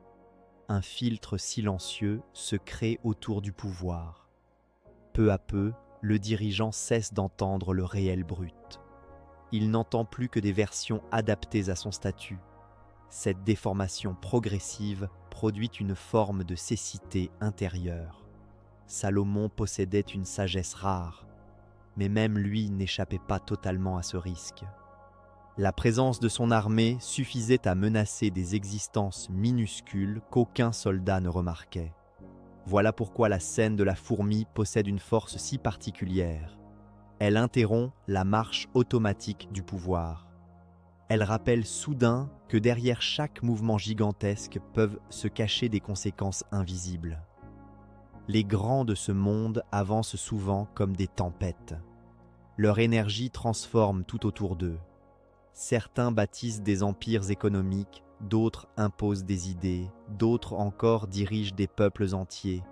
Un filtre silencieux se crée autour du pouvoir. Peu à peu, le dirigeant cesse d'entendre le réel brut. Il n'entend plus que des versions adaptées à son statut. Cette déformation progressive produit une forme de cécité intérieure. Salomon possédait une sagesse rare, mais même lui n'échappait pas totalement à ce risque. La présence de son armée suffisait à menacer des existences minuscules qu'aucun soldat ne remarquait. Voilà pourquoi la scène de la fourmi possède une force si particulière. Elle interrompt la marche automatique du pouvoir. Elle rappelle soudain que derrière chaque mouvement gigantesque peuvent se cacher des conséquences invisibles. Les grands de ce monde avancent souvent comme des tempêtes. Leur énergie transforme tout autour d'eux. Certains bâtissent des empires économiques, d'autres imposent des idées, d'autres encore dirigent des peuples entiers.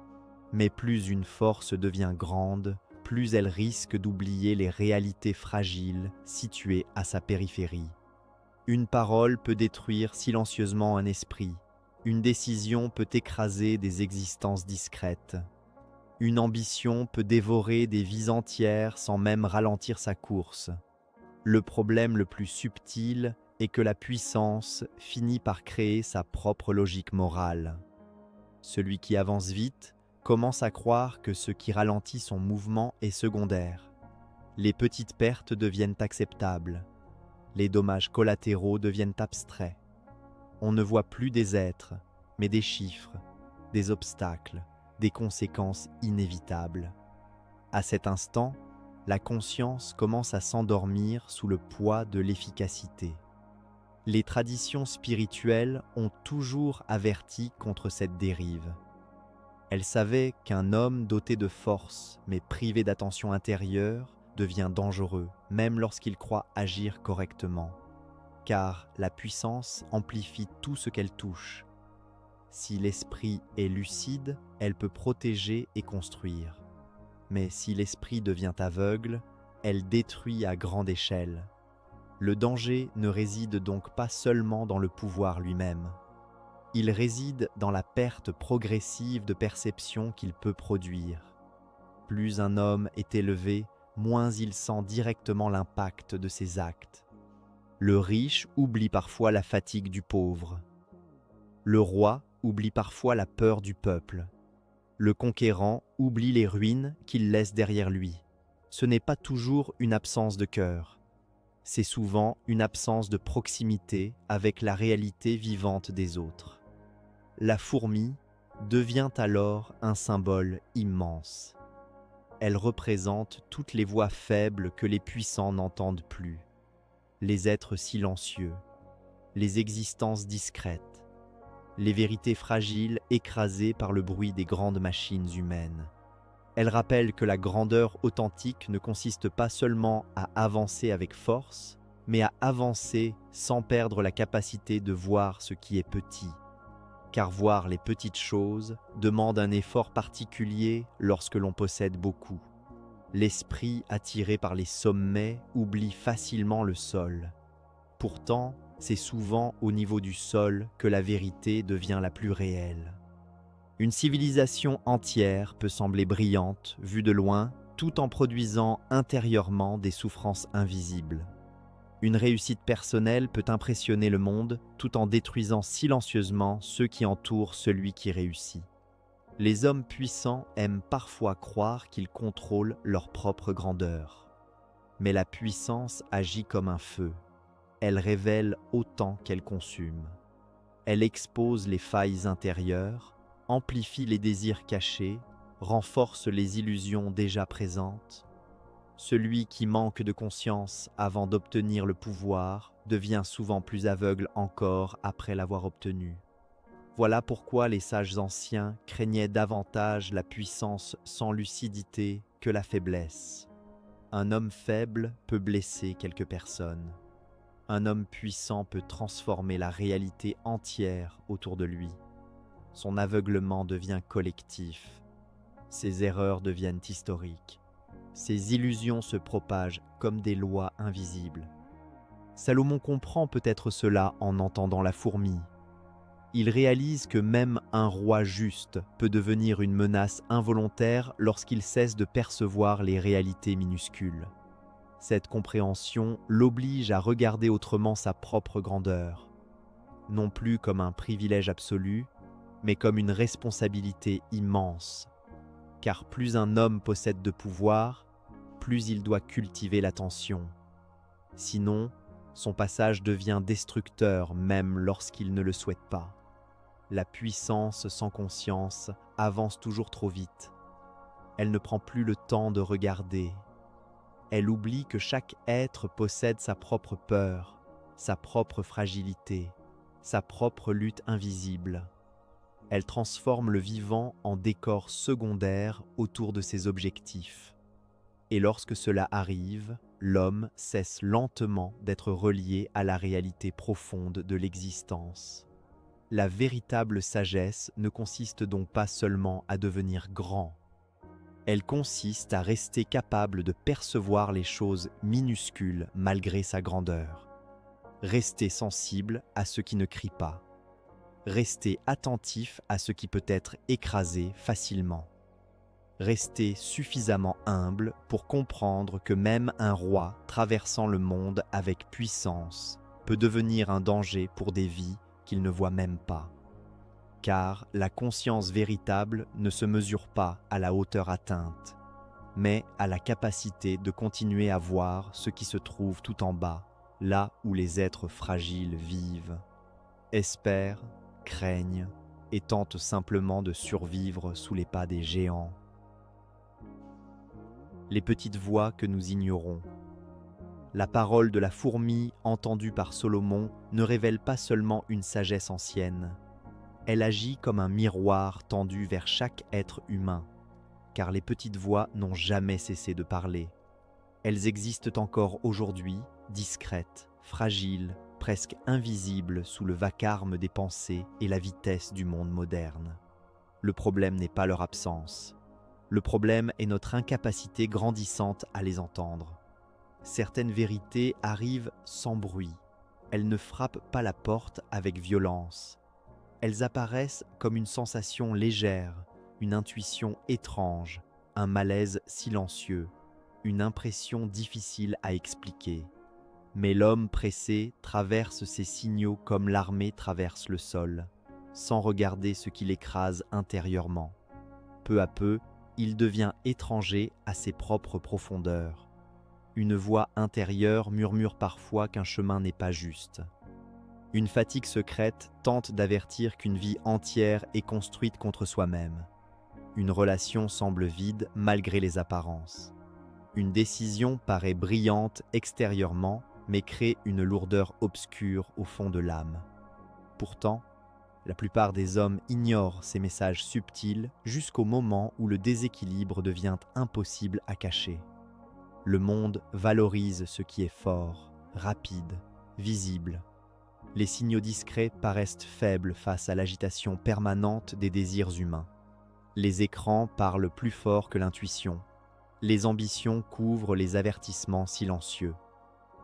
Mais plus une force devient grande, plus elle risque d'oublier les réalités fragiles situées à sa périphérie. Une parole peut détruire silencieusement un esprit. Une décision peut écraser des existences discrètes. Une ambition peut dévorer des vies entières sans même ralentir sa course. Le problème le plus subtil est que la puissance finit par créer sa propre logique morale. Celui qui avance vite commence à croire que ce qui ralentit son mouvement est secondaire. Les petites pertes deviennent acceptables. Les dommages collatéraux deviennent abstraits. On ne voit plus des êtres, mais des chiffres, des obstacles, des conséquences inévitables. À cet instant, la conscience commence à s'endormir sous le poids de l'efficacité. Les traditions spirituelles ont toujours averti contre cette dérive. Elles savaient qu'un homme doté de force, mais privé d'attention intérieure, devient dangereux, même lorsqu'il croit agir correctement. Car la puissance amplifie tout ce qu'elle touche. Si l'esprit est lucide, elle peut protéger et construire. Mais si l'esprit devient aveugle, elle détruit à grande échelle. Le danger ne réside donc pas seulement dans le pouvoir lui-même. Il réside dans la perte progressive de perception qu'il peut produire. Plus un homme est élevé, moins il sent directement l'impact de ses actes. Le riche oublie parfois la fatigue du pauvre. Le roi oublie parfois la peur du peuple. Le conquérant oublie les ruines qu'il laisse derrière lui. Ce n'est pas toujours une absence de cœur. C'est souvent une absence de proximité avec la réalité vivante des autres. La fourmi devient alors un symbole immense. Elle représente toutes les voix faibles que les puissants n'entendent plus, les êtres silencieux, les existences discrètes, les vérités fragiles écrasées par le bruit des grandes machines humaines. Elle rappelle que la grandeur authentique ne consiste pas seulement à avancer avec force, mais à avancer sans perdre la capacité de voir ce qui est petit. Car voir les petites choses demande un effort particulier lorsque l'on possède beaucoup. L'esprit attiré par les sommets oublie facilement le sol. Pourtant, c'est souvent au niveau du sol que la vérité devient la plus réelle. Une civilisation entière peut sembler brillante, vue de loin, tout en produisant intérieurement des souffrances invisibles. Une réussite personnelle peut impressionner le monde tout en détruisant silencieusement ceux qui entourent celui qui réussit. Les hommes puissants aiment parfois croire qu'ils contrôlent leur propre grandeur. Mais la puissance agit comme un feu. Elle révèle autant qu'elle consume. Elle expose les failles intérieures, amplifie les désirs cachés, renforce les illusions déjà présentes. Celui qui manque de conscience avant d'obtenir le pouvoir devient souvent plus aveugle encore après l'avoir obtenu. Voilà pourquoi les sages anciens craignaient davantage la puissance sans lucidité que la faiblesse. Un homme faible peut blesser quelques personnes. Un homme puissant peut transformer la réalité entière autour de lui. Son aveuglement devient collectif. Ses erreurs deviennent historiques. Ses illusions se propagent comme des lois invisibles. Salomon comprend peut-être cela en entendant la fourmi. Il réalise que même un roi juste peut devenir une menace involontaire lorsqu'il cesse de percevoir les réalités minuscules. Cette compréhension l'oblige à regarder autrement sa propre grandeur, non plus comme un privilège absolu, mais comme une responsabilité immense. Car plus un homme possède de pouvoir, plus il doit cultiver l'attention. Sinon, son passage devient destructeur même lorsqu'il ne le souhaite pas. La puissance sans conscience avance toujours trop vite. Elle ne prend plus le temps de regarder. Elle oublie que chaque être possède sa propre peur, sa propre fragilité, sa propre lutte invisible. Elle transforme le vivant en décor secondaire autour de ses objectifs. Et lorsque cela arrive, l'homme cesse lentement d'être relié à la réalité profonde de l'existence. La véritable sagesse ne consiste donc pas seulement à devenir grand. Elle consiste à rester capable de percevoir les choses minuscules malgré sa grandeur. Rester sensible à ce qui ne crie pas. Rester attentif à ce qui peut être écrasé facilement. Rester suffisamment humble pour comprendre que même un roi traversant le monde avec puissance peut devenir un danger pour des vies qu'il ne voit même pas. Car la conscience véritable ne se mesure pas à la hauteur atteinte, mais à la capacité de continuer à voir ce qui se trouve tout en bas, là où les êtres fragiles vivent, espèrent, craignent et tentent simplement de survivre sous les pas des géants. Les petites voix que nous ignorons. La parole de la fourmi entendue par Salomon ne révèle pas seulement une sagesse ancienne. Elle agit comme un miroir tendu vers chaque être humain, car les petites voix n'ont jamais cessé de parler. Elles existent encore aujourd'hui, discrètes, fragiles, presque invisibles sous le vacarme des pensées et la vitesse du monde moderne. Le problème n'est pas leur absence. Le problème est notre incapacité grandissante à les entendre. Certaines vérités arrivent sans bruit. Elles ne frappent pas la porte avec violence. Elles apparaissent comme une sensation légère, une intuition étrange, un malaise silencieux, une impression difficile à expliquer. Mais l'homme pressé traverse ces signaux comme l'armée traverse le sol, sans regarder ce qui l'écrase intérieurement. Peu à peu, il devient étranger à ses propres profondeurs. Une voix intérieure murmure parfois qu'un chemin n'est pas juste. Une fatigue secrète tente d'avertir qu'une vie entière est construite contre soi-même. Une relation semble vide malgré les apparences. Une décision paraît brillante extérieurement, mais crée une lourdeur obscure au fond de l'âme. Pourtant, la plupart des hommes ignorent ces messages subtils jusqu'au moment où le déséquilibre devient impossible à cacher. Le monde valorise ce qui est fort, rapide, visible. Les signaux discrets paraissent faibles face à l'agitation permanente des désirs humains. Les écrans parlent plus fort que l'intuition. Les ambitions couvrent les avertissements silencieux.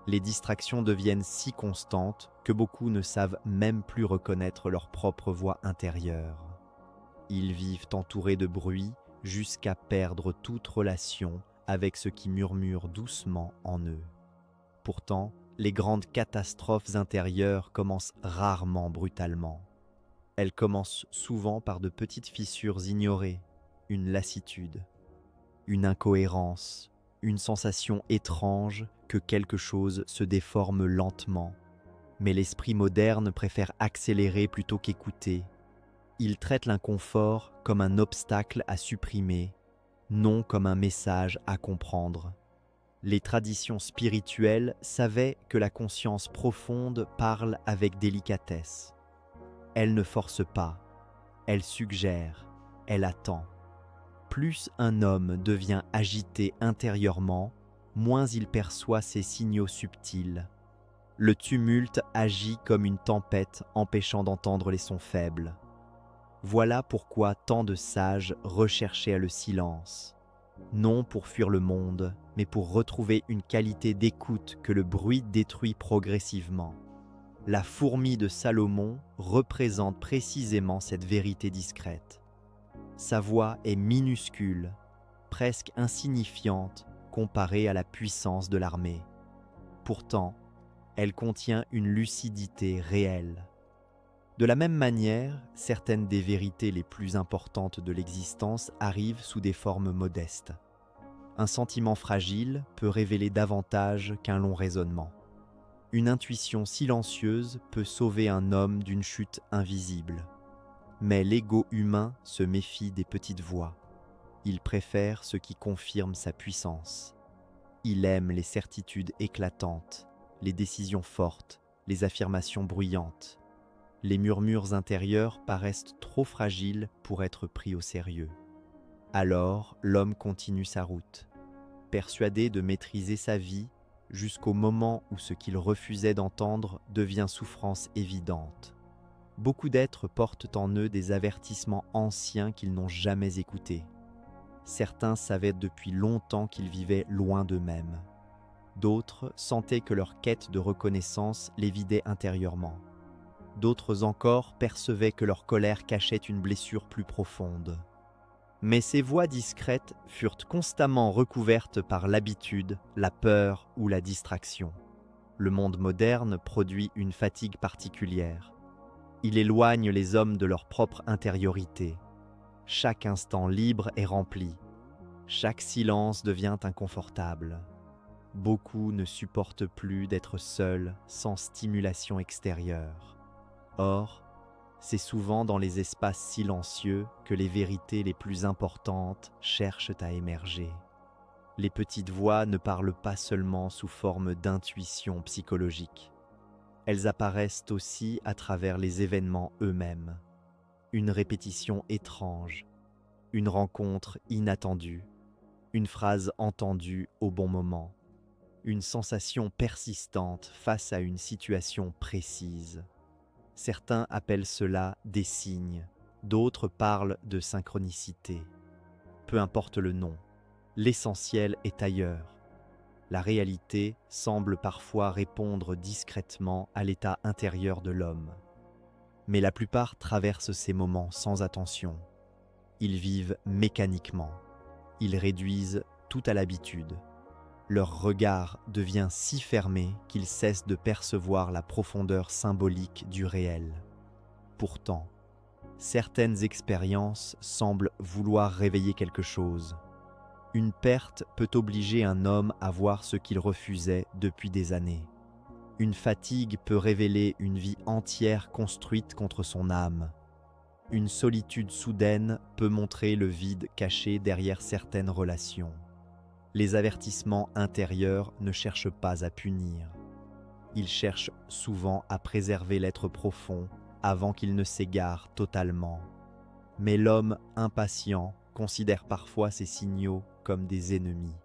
Les distractions deviennent si constantes que beaucoup ne savent même plus reconnaître leur propre voix intérieure. Ils vivent entourés de bruit jusqu'à perdre toute relation avec ce qui murmure doucement en eux. Pourtant, les grandes catastrophes intérieures commencent rarement brutalement. Elles commencent souvent par de petites fissures ignorées, une lassitude, une incohérence, une sensation étrange que quelque chose se déforme lentement. Mais l'esprit moderne préfère accélérer plutôt qu'écouter. Il traite l'inconfort comme un obstacle à supprimer, non comme un message à comprendre. Les traditions spirituelles savaient que la conscience profonde parle avec délicatesse. Elle ne force pas, elle suggère, elle attend. Plus un homme devient agité intérieurement, moins il perçoit ces signaux subtils. Le tumulte agit comme une tempête empêchant d'entendre les sons faibles. Voilà pourquoi tant de sages recherchaient le silence, non pour fuir le monde, mais pour retrouver une qualité d'écoute que le bruit détruit progressivement. La fourmi de Salomon représente précisément cette vérité discrète. Sa voix est minuscule, presque insignifiante comparée à la puissance de l'armée. Pourtant, elle contient une lucidité réelle. De la même manière, certaines des vérités les plus importantes de l'existence arrivent sous des formes modestes. Un sentiment fragile peut révéler davantage qu'un long raisonnement. Une intuition silencieuse peut sauver un homme d'une chute invisible. Mais l'ego humain se méfie des petites voix. Il préfère ce qui confirme sa puissance. Il aime les certitudes éclatantes, les décisions fortes, les affirmations bruyantes. Les murmures intérieurs paraissent trop fragiles pour être pris au sérieux. Alors, l'homme continue sa route, persuadé de maîtriser sa vie jusqu'au moment où ce qu'il refusait d'entendre devient souffrance évidente. Beaucoup d'êtres portent en eux des avertissements anciens qu'ils n'ont jamais écoutés. Certains savaient depuis longtemps qu'ils vivaient loin d'eux-mêmes. D'autres sentaient que leur quête de reconnaissance les vidait intérieurement. D'autres encore percevaient que leur colère cachait une blessure plus profonde. Mais ces voix discrètes furent constamment recouvertes par l'habitude, la peur ou la distraction. Le monde moderne produit une fatigue particulière. Il éloigne les hommes de leur propre intériorité. Chaque instant libre est rempli. Chaque silence devient inconfortable. Beaucoup ne supportent plus d'être seuls, sans stimulation extérieure. Or, c'est souvent dans les espaces silencieux que les vérités les plus importantes cherchent à émerger. Les petites voix ne parlent pas seulement sous forme d'intuition psychologique. Elles apparaissent aussi à travers les événements eux-mêmes. Une répétition étrange, une rencontre inattendue, une phrase entendue au bon moment, une sensation persistante face à une situation précise. Certains appellent cela des signes, d'autres parlent de synchronicité. Peu importe le nom, l'essentiel est ailleurs. La réalité semble parfois répondre discrètement à l'état intérieur de l'homme. Mais la plupart traversent ces moments sans attention. Ils vivent mécaniquement. Ils réduisent tout à l'habitude. Leur regard devient si fermé qu'ils cessent de percevoir la profondeur symbolique du réel. Pourtant, certaines expériences semblent vouloir réveiller quelque chose. Une perte peut obliger un homme à voir ce qu'il refusait depuis des années. Une fatigue peut révéler une vie entière construite contre son âme. Une solitude soudaine peut montrer le vide caché derrière certaines relations. Les avertissements intérieurs ne cherchent pas à punir. Ils cherchent souvent à préserver l'être profond avant qu'il ne s'égare totalement. Mais l'homme impatient considère parfois ces signaux comme des ennemis.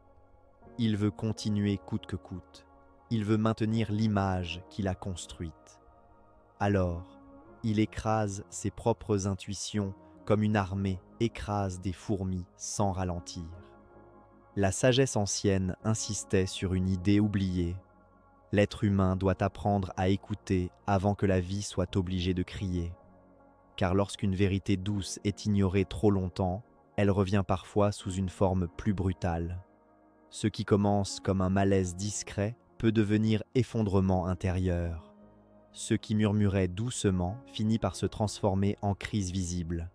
Il veut continuer coûte que coûte. Il veut maintenir l'image qu'il a construite. Alors, il écrase ses propres intuitions comme une armée écrase des fourmis sans ralentir. La sagesse ancienne insistait sur une idée oubliée. L'être humain doit apprendre à écouter avant que la vie soit obligée de crier. Car lorsqu'une vérité douce est ignorée trop longtemps, elle revient parfois sous une forme plus brutale. Ce qui commence comme un malaise discret peut devenir effondrement intérieur. Ce qui murmurait doucement finit par se transformer en crise visible.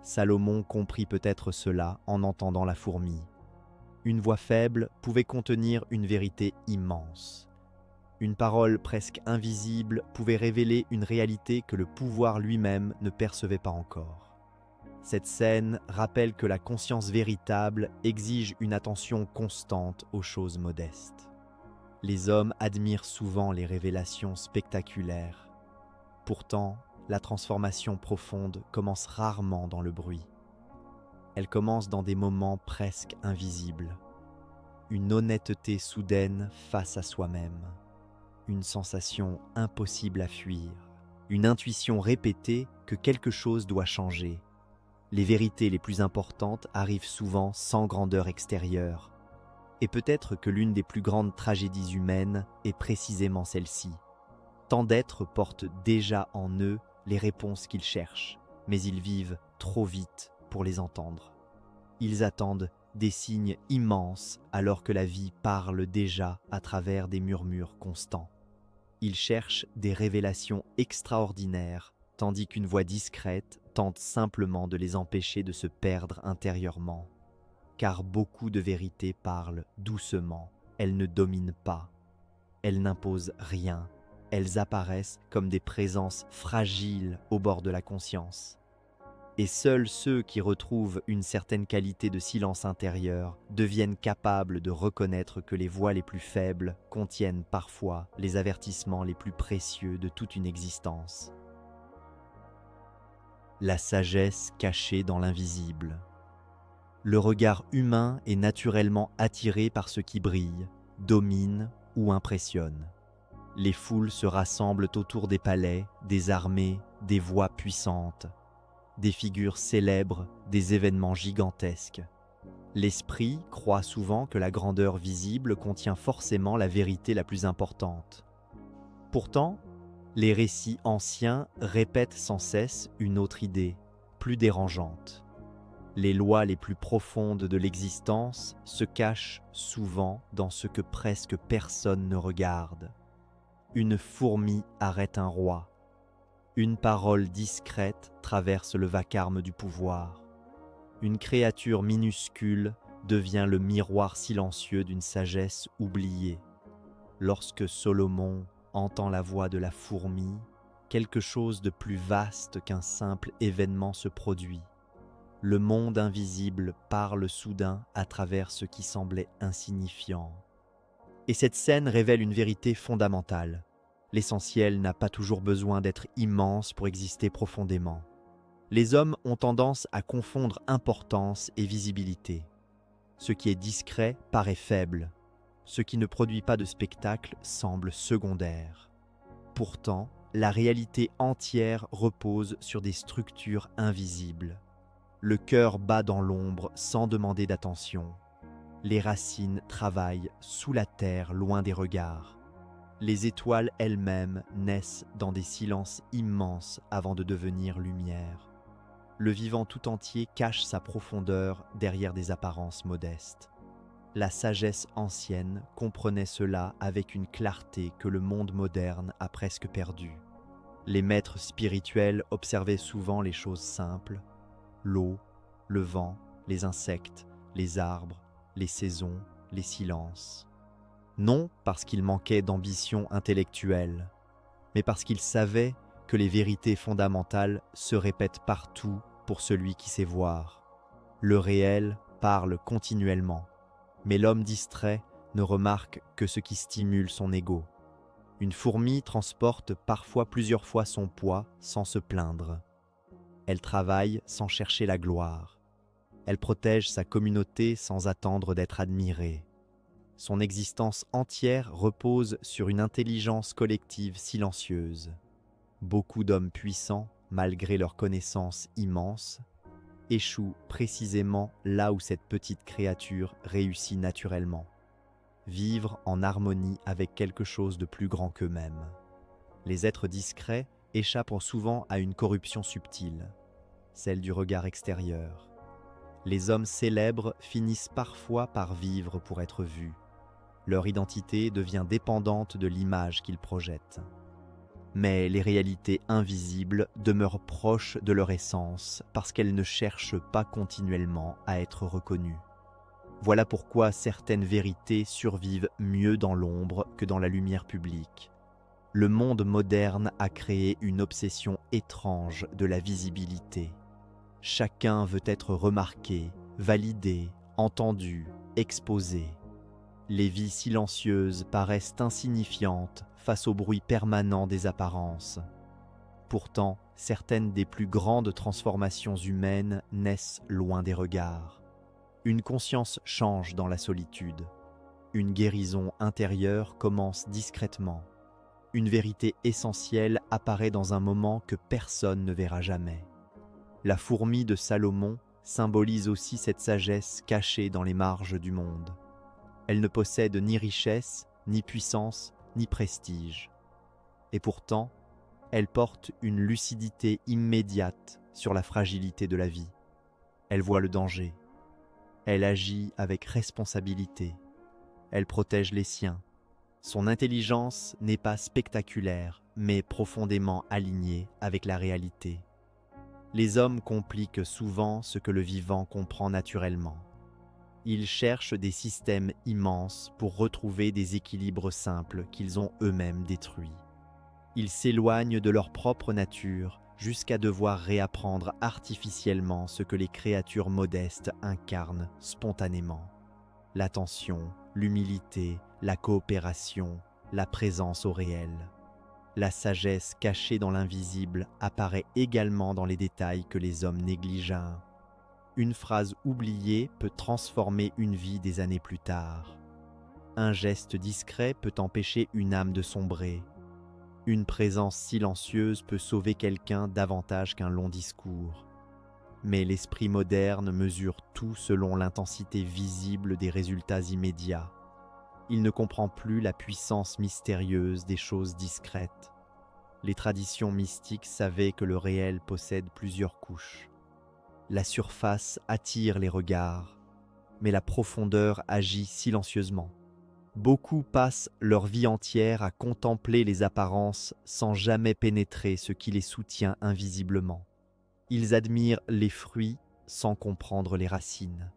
Salomon comprit peut-être cela en entendant la fourmi. Une voix faible pouvait contenir une vérité immense. Une parole presque invisible pouvait révéler une réalité que le pouvoir lui-même ne percevait pas encore. Cette scène rappelle que la conscience véritable exige une attention constante aux choses modestes. Les hommes admirent souvent les révélations spectaculaires. Pourtant, la transformation profonde commence rarement dans le bruit. Elle commence dans des moments presque invisibles. Une honnêteté soudaine face à soi-même. Une sensation impossible à fuir. Une intuition répétée que quelque chose doit changer. Les vérités les plus importantes arrivent souvent sans grandeur extérieure. Et peut-être que l'une des plus grandes tragédies humaines est précisément celle-ci. Tant d'êtres portent déjà en eux les réponses qu'ils cherchent, mais ils vivent trop vite pour les entendre. Ils attendent des signes immenses alors que la vie parle déjà à travers des murmures constants. Ils cherchent des révélations extraordinaires, tandis qu'une voix discrète tente simplement de les empêcher de se perdre intérieurement. Car beaucoup de vérités parlent doucement, elles ne dominent pas, elles n'imposent rien, elles apparaissent comme des présences fragiles au bord de la conscience. Et seuls ceux qui retrouvent une certaine qualité de silence intérieur deviennent capables de reconnaître que les voix les plus faibles contiennent parfois les avertissements les plus précieux de toute une existence. La sagesse cachée dans l'invisible. Le regard humain est naturellement attiré par ce qui brille, domine ou impressionne. Les foules se rassemblent autour des palais, des armées, des voix puissantes, des figures célèbres, des événements gigantesques. L'esprit croit souvent que la grandeur visible contient forcément la vérité la plus importante. Pourtant, les récits anciens répètent sans cesse une autre idée, plus dérangeante. Les lois les plus profondes de l'existence se cachent souvent dans ce que presque personne ne regarde. Une fourmi arrête un roi. Une parole discrète traverse le vacarme du pouvoir. Une créature minuscule devient le miroir silencieux d'une sagesse oubliée. Lorsque Salomon entend la voix de la fourmi, quelque chose de plus vaste qu'un simple événement se produit. Le monde invisible parle soudain à travers ce qui semblait insignifiant. Et cette scène révèle une vérité fondamentale. L'essentiel n'a pas toujours besoin d'être immense pour exister profondément. Les hommes ont tendance à confondre importance et visibilité. Ce qui est discret paraît faible. Ce qui ne produit pas de spectacle semble secondaire. Pourtant, la réalité entière repose sur des structures invisibles. Le cœur bat dans l'ombre sans demander d'attention. Les racines travaillent sous la terre, loin des regards. Les étoiles elles-mêmes naissent dans des silences immenses avant de devenir lumière. Le vivant tout entier cache sa profondeur derrière des apparences modestes. La sagesse ancienne comprenait cela avec une clarté que le monde moderne a presque perdue. Les maîtres spirituels observaient souvent les choses simples, l'eau, le vent, les insectes, les arbres, les saisons, les silences. Non parce qu'ils manquaient d'ambition intellectuelle, mais parce qu'ils savaient que les vérités fondamentales se répètent partout pour celui qui sait voir. Le réel parle continuellement, mais l'homme distrait ne remarque que ce qui stimule son ego. Une fourmi transporte parfois plusieurs fois son poids sans se plaindre. Elle travaille sans chercher la gloire. Elle protège sa communauté sans attendre d'être admirée. Son existence entière repose sur une intelligence collective silencieuse. Beaucoup d'hommes puissants, malgré leur connaissance immense, échouent précisément là où cette petite créature réussit naturellement. Vivre en harmonie avec quelque chose de plus grand qu'eux-mêmes. Les êtres discrets échappent souvent à une corruption subtile, celle du regard extérieur. Les hommes célèbres finissent parfois par vivre pour être vus. Leur identité devient dépendante de l'image qu'ils projettent. Mais les réalités invisibles demeurent proches de leur essence parce qu'elles ne cherchent pas continuellement à être reconnues. Voilà pourquoi certaines vérités survivent mieux dans l'ombre que dans la lumière publique. Le monde moderne a créé une obsession étrange de la visibilité. Chacun veut être remarqué, validé, entendu, exposé. Les vies silencieuses paraissent insignifiantes face au bruit permanent des apparences. Pourtant, certaines des plus grandes transformations humaines naissent loin des regards. Une conscience change dans la solitude. Une guérison intérieure commence discrètement. Une vérité essentielle apparaît dans un moment que personne ne verra jamais. La fourmi de Salomon symbolise aussi cette sagesse cachée dans les marges du monde. Elle ne possède ni richesse, ni puissance, ni prestige. Et pourtant, elle porte une lucidité immédiate sur la fragilité de la vie. Elle voit le danger. Elle agit avec responsabilité. Elle protège les siens. Son intelligence n'est pas spectaculaire, mais profondément alignée avec la réalité. Les hommes compliquent souvent ce que le vivant comprend naturellement. Ils cherchent des systèmes immenses pour retrouver des équilibres simples qu'ils ont eux-mêmes détruits. Ils s'éloignent de leur propre nature jusqu'à devoir réapprendre artificiellement ce que les créatures modestes incarnent spontanément. L'attention, l'humilité, la coopération, la présence au réel. La sagesse cachée dans l'invisible apparaît également dans les détails que les hommes négligent. Une phrase oubliée peut transformer une vie des années plus tard. Un geste discret peut empêcher une âme de sombrer. Une présence silencieuse peut sauver quelqu'un davantage qu'un long discours. Mais l'esprit moderne mesure tout selon l'intensité visible des résultats immédiats. Il ne comprend plus la puissance mystérieuse des choses discrètes. Les traditions mystiques savaient que le réel possède plusieurs couches. La surface attire les regards, mais la profondeur agit silencieusement. Beaucoup passent leur vie entière à contempler les apparences sans jamais pénétrer ce qui les soutient invisiblement. Ils admirent les fruits sans comprendre les racines.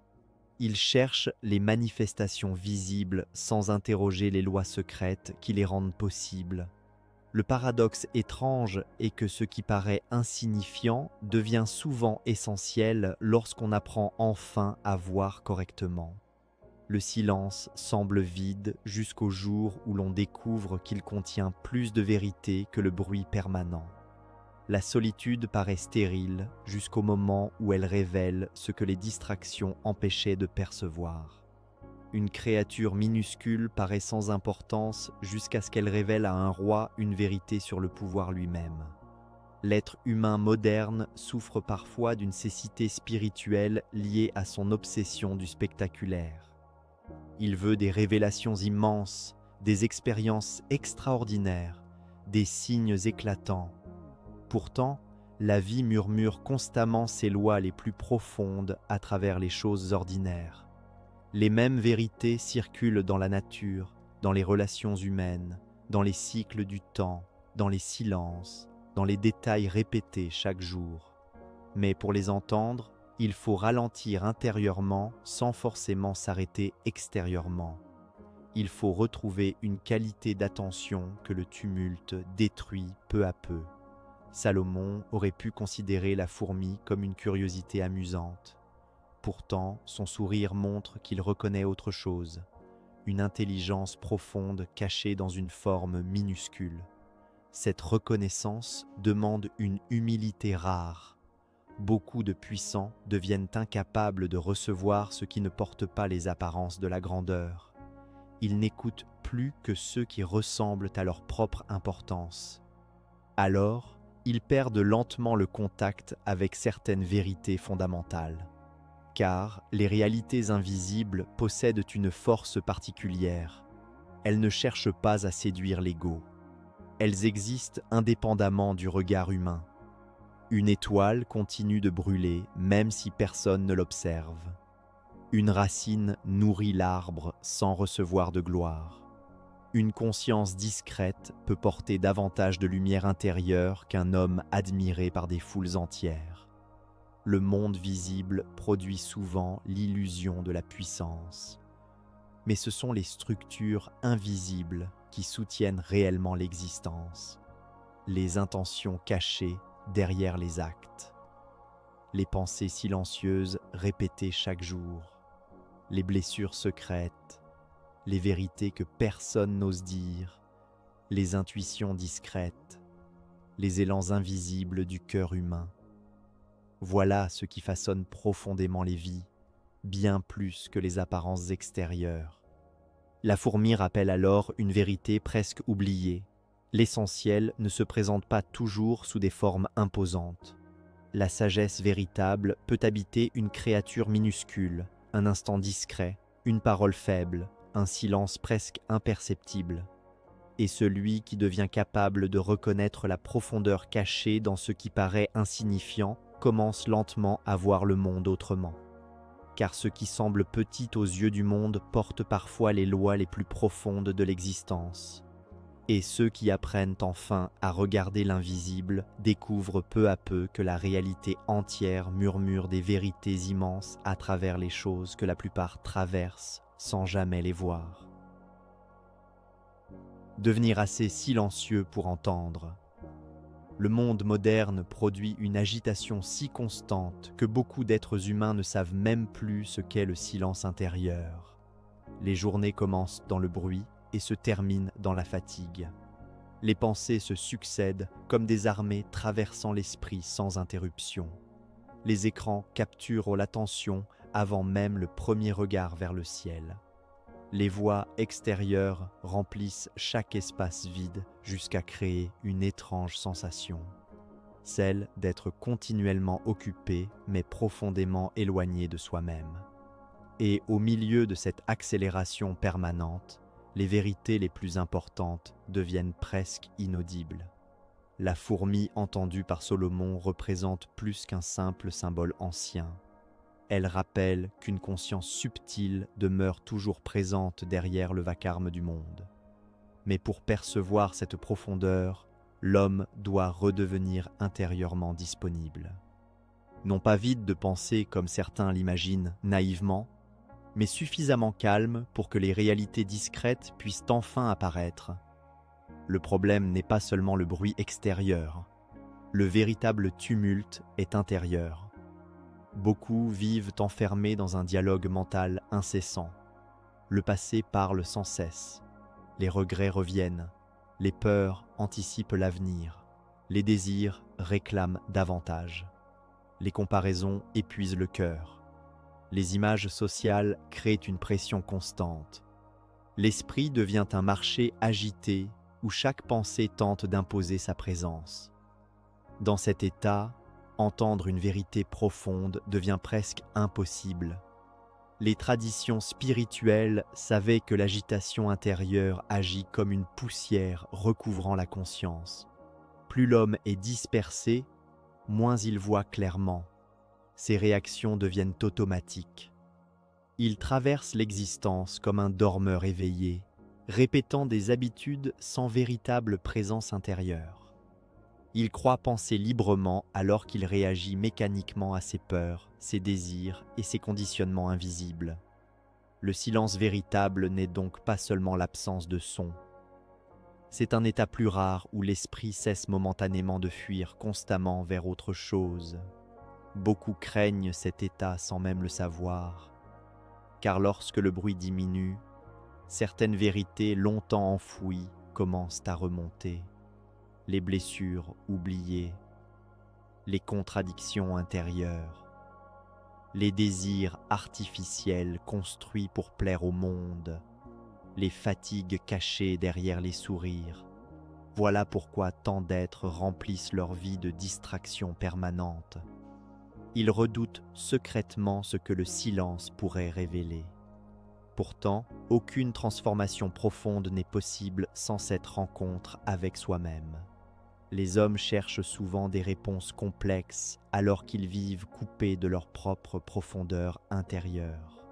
Ils cherchent les manifestations visibles sans interroger les lois secrètes qui les rendent possibles. Le paradoxe étrange est que ce qui paraît insignifiant devient souvent essentiel lorsqu'on apprend enfin à voir correctement. Le silence semble vide jusqu'au jour où l'on découvre qu'il contient plus de vérité que le bruit permanent. La solitude paraît stérile jusqu'au moment où elle révèle ce que les distractions empêchaient de percevoir. Une créature minuscule paraît sans importance jusqu'à ce qu'elle révèle à un roi une vérité sur le pouvoir lui-même. L'être humain moderne souffre parfois d'une cécité spirituelle liée à son obsession du spectaculaire. Il veut des révélations immenses, des expériences extraordinaires, des signes éclatants. Pourtant, la vie murmure constamment ses lois les plus profondes à travers les choses ordinaires. Les mêmes vérités circulent dans la nature, dans les relations humaines, dans les cycles du temps, dans les silences, dans les détails répétés chaque jour. Mais pour les entendre, il faut ralentir intérieurement sans forcément s'arrêter extérieurement. Il faut retrouver une qualité d'attention que le tumulte détruit peu à peu. Salomon aurait pu considérer la fourmi comme une curiosité amusante. Pourtant, son sourire montre qu'il reconnaît autre chose, une intelligence profonde cachée dans une forme minuscule. Cette reconnaissance demande une humilité rare. Beaucoup de puissants deviennent incapables de recevoir ce qui ne porte pas les apparences de la grandeur. Ils n'écoutent plus que ceux qui ressemblent à leur propre importance. Alors, ils perdent lentement le contact avec certaines vérités fondamentales. Car les réalités invisibles possèdent une force particulière. Elles ne cherchent pas à séduire l'ego. Elles existent indépendamment du regard humain. Une étoile continue de brûler même si personne ne l'observe. Une racine nourrit l'arbre sans recevoir de gloire. Une conscience discrète peut porter davantage de lumière intérieure qu'un homme admiré par des foules entières. Le monde visible produit souvent l'illusion de la puissance. Mais ce sont les structures invisibles qui soutiennent réellement l'existence, les intentions cachées derrière les actes, les pensées silencieuses répétées chaque jour, les blessures secrètes, les vérités que personne n'ose dire, les intuitions discrètes, les élans invisibles du cœur humain. Voilà ce qui façonne profondément les vies, bien plus que les apparences extérieures. La fourmi rappelle alors une vérité presque oubliée. L'essentiel ne se présente pas toujours sous des formes imposantes. La sagesse véritable peut habiter une créature minuscule, un instant discret, une parole faible, un silence presque imperceptible. Et celui qui devient capable de reconnaître la profondeur cachée dans ce qui paraît insignifiant commence lentement à voir le monde autrement. Car ce qui semble petit aux yeux du monde porte parfois les lois les plus profondes de l'existence. Et ceux qui apprennent enfin à regarder l'invisible découvrent peu à peu que la réalité entière murmure des vérités immenses à travers les choses que la plupart traversent sans jamais les voir. Devenir assez silencieux pour entendre. Le monde moderne produit une agitation si constante que beaucoup d'êtres humains ne savent même plus ce qu'est le silence intérieur. Les journées commencent dans le bruit et se terminent dans la fatigue. Les pensées se succèdent comme des armées traversant l'esprit sans interruption. Les écrans capturent l'attention avant même le premier regard vers le ciel. Les voix extérieures remplissent chaque espace vide jusqu'à créer une étrange sensation, celle d'être continuellement occupé mais profondément éloigné de soi-même. Et au milieu de cette accélération permanente, les vérités les plus importantes deviennent presque inaudibles. La fourmi entendue par Salomon représente plus qu'un simple symbole ancien. Elle rappelle qu'une conscience subtile demeure toujours présente derrière le vacarme du monde. Mais pour percevoir cette profondeur, l'homme doit redevenir intérieurement disponible. Non pas vide de pensée comme certains l'imaginent naïvement, mais suffisamment calme pour que les réalités discrètes puissent enfin apparaître. Le problème n'est pas seulement le bruit extérieur. Le véritable tumulte est intérieur. Beaucoup vivent enfermés dans un dialogue mental incessant. Le passé parle sans cesse. Les regrets reviennent. Les peurs anticipent l'avenir. Les désirs réclament davantage. Les comparaisons épuisent le cœur. Les images sociales créent une pression constante. L'esprit devient un marché agité où chaque pensée tente d'imposer sa présence. Dans cet état, entendre une vérité profonde devient presque impossible. Les traditions spirituelles savaient que l'agitation intérieure agit comme une poussière recouvrant la conscience. Plus l'homme est dispersé, moins il voit clairement. Ses réactions deviennent automatiques. Il traverse l'existence comme un dormeur éveillé, répétant des habitudes sans véritable présence intérieure. Il croit penser librement alors qu'il réagit mécaniquement à ses peurs, ses désirs et ses conditionnements invisibles. Le silence véritable n'est donc pas seulement l'absence de son. C'est un état plus rare où l'esprit cesse momentanément de fuir constamment vers autre chose. Beaucoup craignent cet état sans même le savoir, car lorsque le bruit diminue, certaines vérités longtemps enfouies commencent à remonter. Les blessures oubliées, les contradictions intérieures, les désirs artificiels construits pour plaire au monde, les fatigues cachées derrière les sourires. Voilà pourquoi tant d'êtres remplissent leur vie de distractions permanentes. Ils redoutent secrètement ce que le silence pourrait révéler. Pourtant, aucune transformation profonde n'est possible sans cette rencontre avec soi-même. Les hommes cherchent souvent des réponses complexes alors qu'ils vivent coupés de leur propre profondeur intérieure.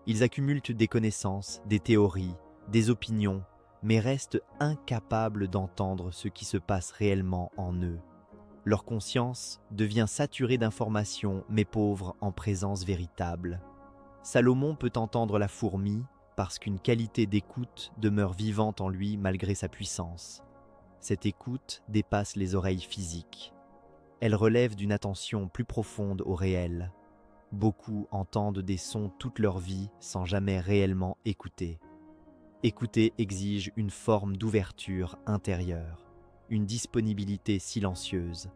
Ils accumulent des connaissances, des théories, des opinions, mais restent incapables d'entendre ce qui se passe réellement en eux. Leur conscience devient saturée d'informations mais pauvre en présence véritable. Salomon peut entendre la fourmi parce qu'une qualité d'écoute demeure vivante en lui malgré sa puissance. Cette écoute dépasse les oreilles physiques. Elle relève d'une attention plus profonde au réel. Beaucoup entendent des sons toute leur vie sans jamais réellement écouter. Écouter exige une forme d'ouverture intérieure, une disponibilité silencieuse,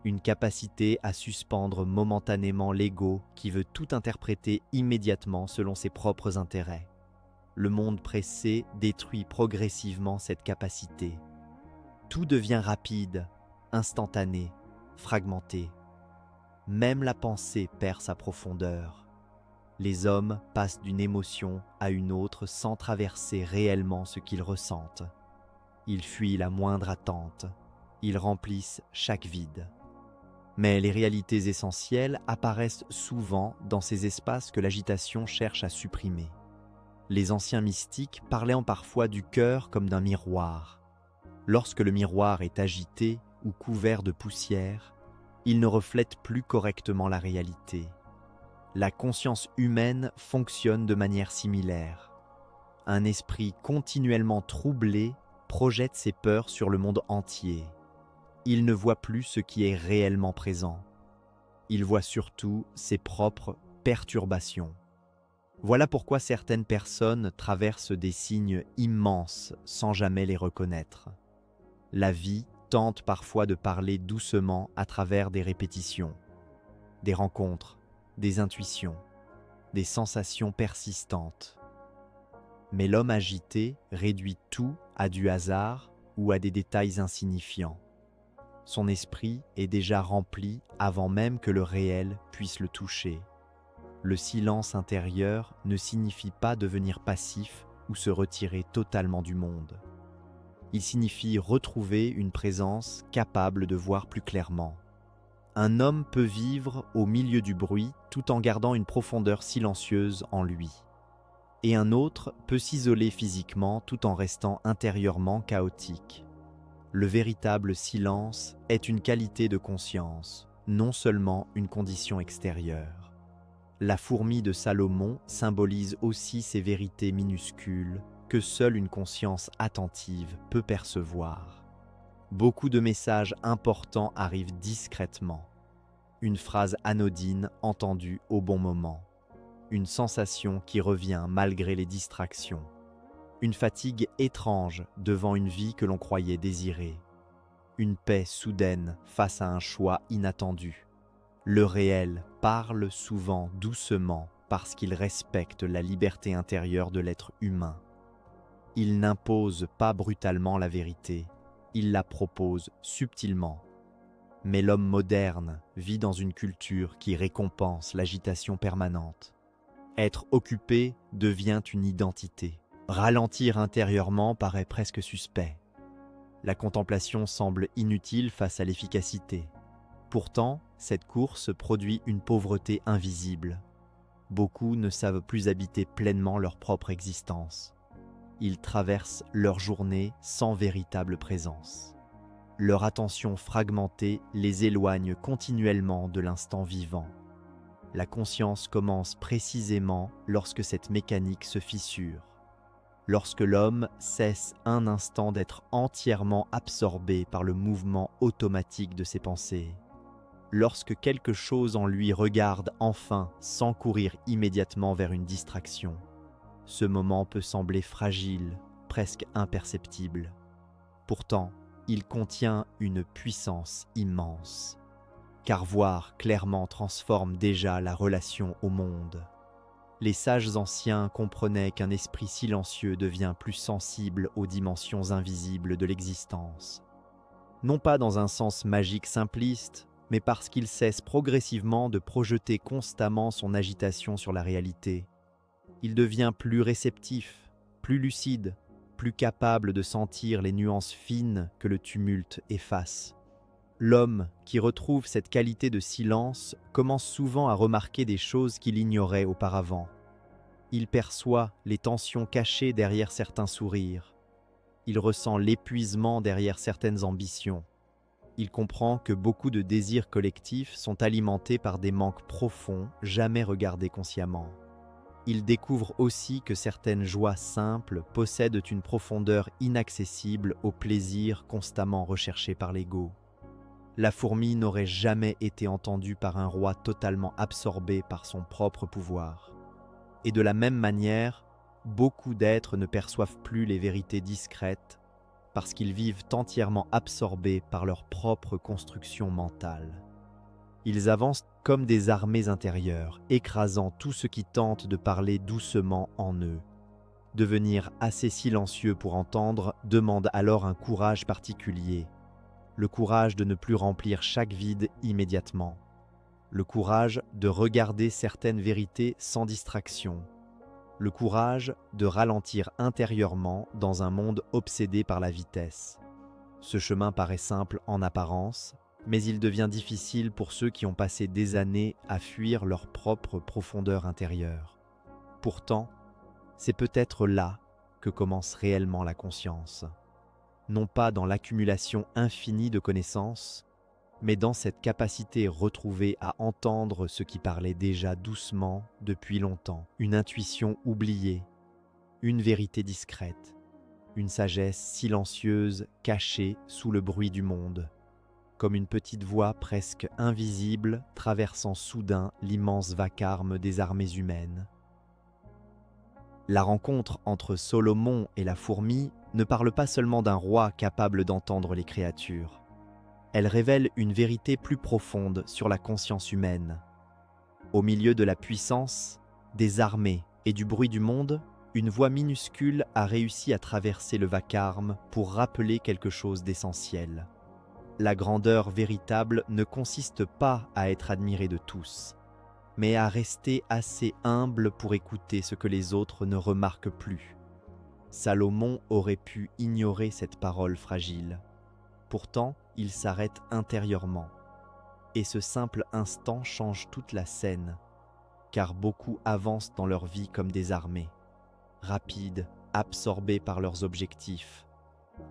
une capacité à suspendre momentanément l'ego qui veut tout interpréter immédiatement selon ses propres intérêts. Le monde pressé détruit progressivement cette capacité. Tout devient rapide, instantané, fragmenté. Même la pensée perd sa profondeur. Les hommes passent d'une émotion à une autre sans traverser réellement ce qu'ils ressentent. Ils fuient la moindre attente. Ils remplissent chaque vide. Mais les réalités essentielles apparaissent souvent dans ces espaces que l'agitation cherche à supprimer. Les anciens mystiques parlaient parfois du cœur comme d'un miroir. Lorsque le miroir est agité ou couvert de poussière, il ne reflète plus correctement la réalité. La conscience humaine fonctionne de manière similaire. Un esprit continuellement troublé projette ses peurs sur le monde entier. Il ne voit plus ce qui est réellement présent. Il voit surtout ses propres perturbations. Voilà pourquoi certaines personnes traversent des signes immenses sans jamais les reconnaître. La vie tente parfois de parler doucement à travers des répétitions, des rencontres, des intuitions, des sensations persistantes. Mais l'homme agité réduit tout à du hasard ou à des détails insignifiants. Son esprit est déjà rempli avant même que le réel puisse le toucher. Le silence intérieur ne signifie pas devenir passif ou se retirer totalement du monde. Il signifie retrouver une présence capable de voir plus clairement. Un homme peut vivre au milieu du bruit tout en gardant une profondeur silencieuse en lui. Et un autre peut s'isoler physiquement tout en restant intérieurement chaotique. Le véritable silence est une qualité de conscience, non seulement une condition extérieure. La fourmi de Salomon symbolise aussi ces vérités minuscules que seule une conscience attentive peut percevoir. Beaucoup de messages importants arrivent discrètement. Une phrase anodine entendue au bon moment. Une sensation qui revient malgré les distractions. Une fatigue étrange devant une vie que l'on croyait désirer. Une paix soudaine face à un choix inattendu. Le réel parle souvent doucement parce qu'il respecte la liberté intérieure de l'être humain. Il n'impose pas brutalement la vérité, il la propose subtilement. Mais l'homme moderne vit dans une culture qui récompense l'agitation permanente. Être occupé devient une identité. Ralentir intérieurement paraît presque suspect. La contemplation semble inutile face à l'efficacité. Pourtant, cette course produit une pauvreté invisible. Beaucoup ne savent plus habiter pleinement leur propre existence. Ils traversent leur journée sans véritable présence. Leur attention fragmentée les éloigne continuellement de l'instant vivant. La conscience commence précisément lorsque cette mécanique se fissure. Lorsque l'homme cesse un instant d'être entièrement absorbé par le mouvement automatique de ses pensées. Lorsque quelque chose en lui regarde enfin sans courir immédiatement vers une distraction. Ce moment peut sembler fragile, presque imperceptible. Pourtant, il contient une puissance immense. Car voir clairement transforme déjà la relation au monde. Les sages anciens comprenaient qu'un esprit silencieux devient plus sensible aux dimensions invisibles de l'existence. Non pas dans un sens magique simpliste, mais parce qu'il cesse progressivement de projeter constamment son agitation sur la réalité. Il devient plus réceptif, plus lucide, plus capable de sentir les nuances fines que le tumulte efface. L'homme qui retrouve cette qualité de silence commence souvent à remarquer des choses qu'il ignorait auparavant. Il perçoit les tensions cachées derrière certains sourires. Il ressent l'épuisement derrière certaines ambitions. Il comprend que beaucoup de désirs collectifs sont alimentés par des manques profonds, jamais regardés consciemment. Il découvre aussi que certaines joies simples possèdent une profondeur inaccessible aux plaisirs constamment recherchés par l'ego. La fourmi n'aurait jamais été entendue par un roi totalement absorbé par son propre pouvoir. Et de la même manière, beaucoup d'êtres ne perçoivent plus les vérités discrètes parce qu'ils vivent entièrement absorbés par leur propre construction mentale. Ils avancent comme des armées intérieures, écrasant tout ce qui tente de parler doucement en eux. Devenir assez silencieux pour entendre demande alors un courage particulier. Le courage de ne plus remplir chaque vide immédiatement. Le courage de regarder certaines vérités sans distraction. Le courage de ralentir intérieurement dans un monde obsédé par la vitesse. Ce chemin paraît simple en apparence, mais il devient difficile pour ceux qui ont passé des années à fuir leur propre profondeur intérieure. Pourtant, c'est peut-être là que commence réellement la conscience. Non pas dans l'accumulation infinie de connaissances, mais dans cette capacité retrouvée à entendre ce qui parlait déjà doucement depuis longtemps, une intuition oubliée, une vérité discrète, une sagesse silencieuse cachée sous le bruit du monde, comme une petite voix presque invisible traversant soudain l'immense vacarme des armées humaines. La rencontre entre Solomon et la fourmi ne parle pas seulement d'un roi capable d'entendre les créatures. Elle révèle une vérité plus profonde sur la conscience humaine. Au milieu de la puissance, des armées et du bruit du monde, une voix minuscule a réussi à traverser le vacarme pour rappeler quelque chose d'essentiel. La grandeur véritable ne consiste pas à être admirée de tous, mais à rester assez humble pour écouter ce que les autres ne remarquent plus. Salomon aurait pu ignorer cette parole fragile. Pourtant, il s'arrête intérieurement. Et ce simple instant change toute la scène, car beaucoup avancent dans leur vie comme des armées, rapides, absorbés par leurs objectifs,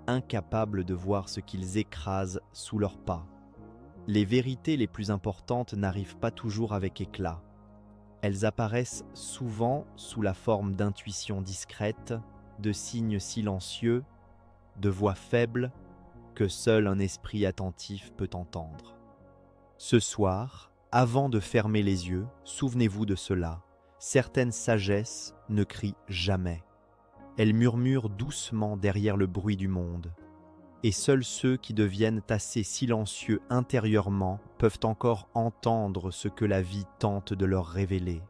incapables de voir ce qu'ils écrasent sous leurs pas. Les vérités les plus importantes n'arrivent pas toujours avec éclat. Elles apparaissent souvent sous la forme d'intuitions discrètes, de signes silencieux, de voix faibles que seul un esprit attentif peut entendre. Ce soir, avant de fermer les yeux, souvenez-vous de cela. Certaines sagesses ne crient jamais. Elles murmurent doucement derrière le bruit du monde. Et seuls ceux qui deviennent assez silencieux intérieurement peuvent encore entendre ce que la vie tente de leur révéler.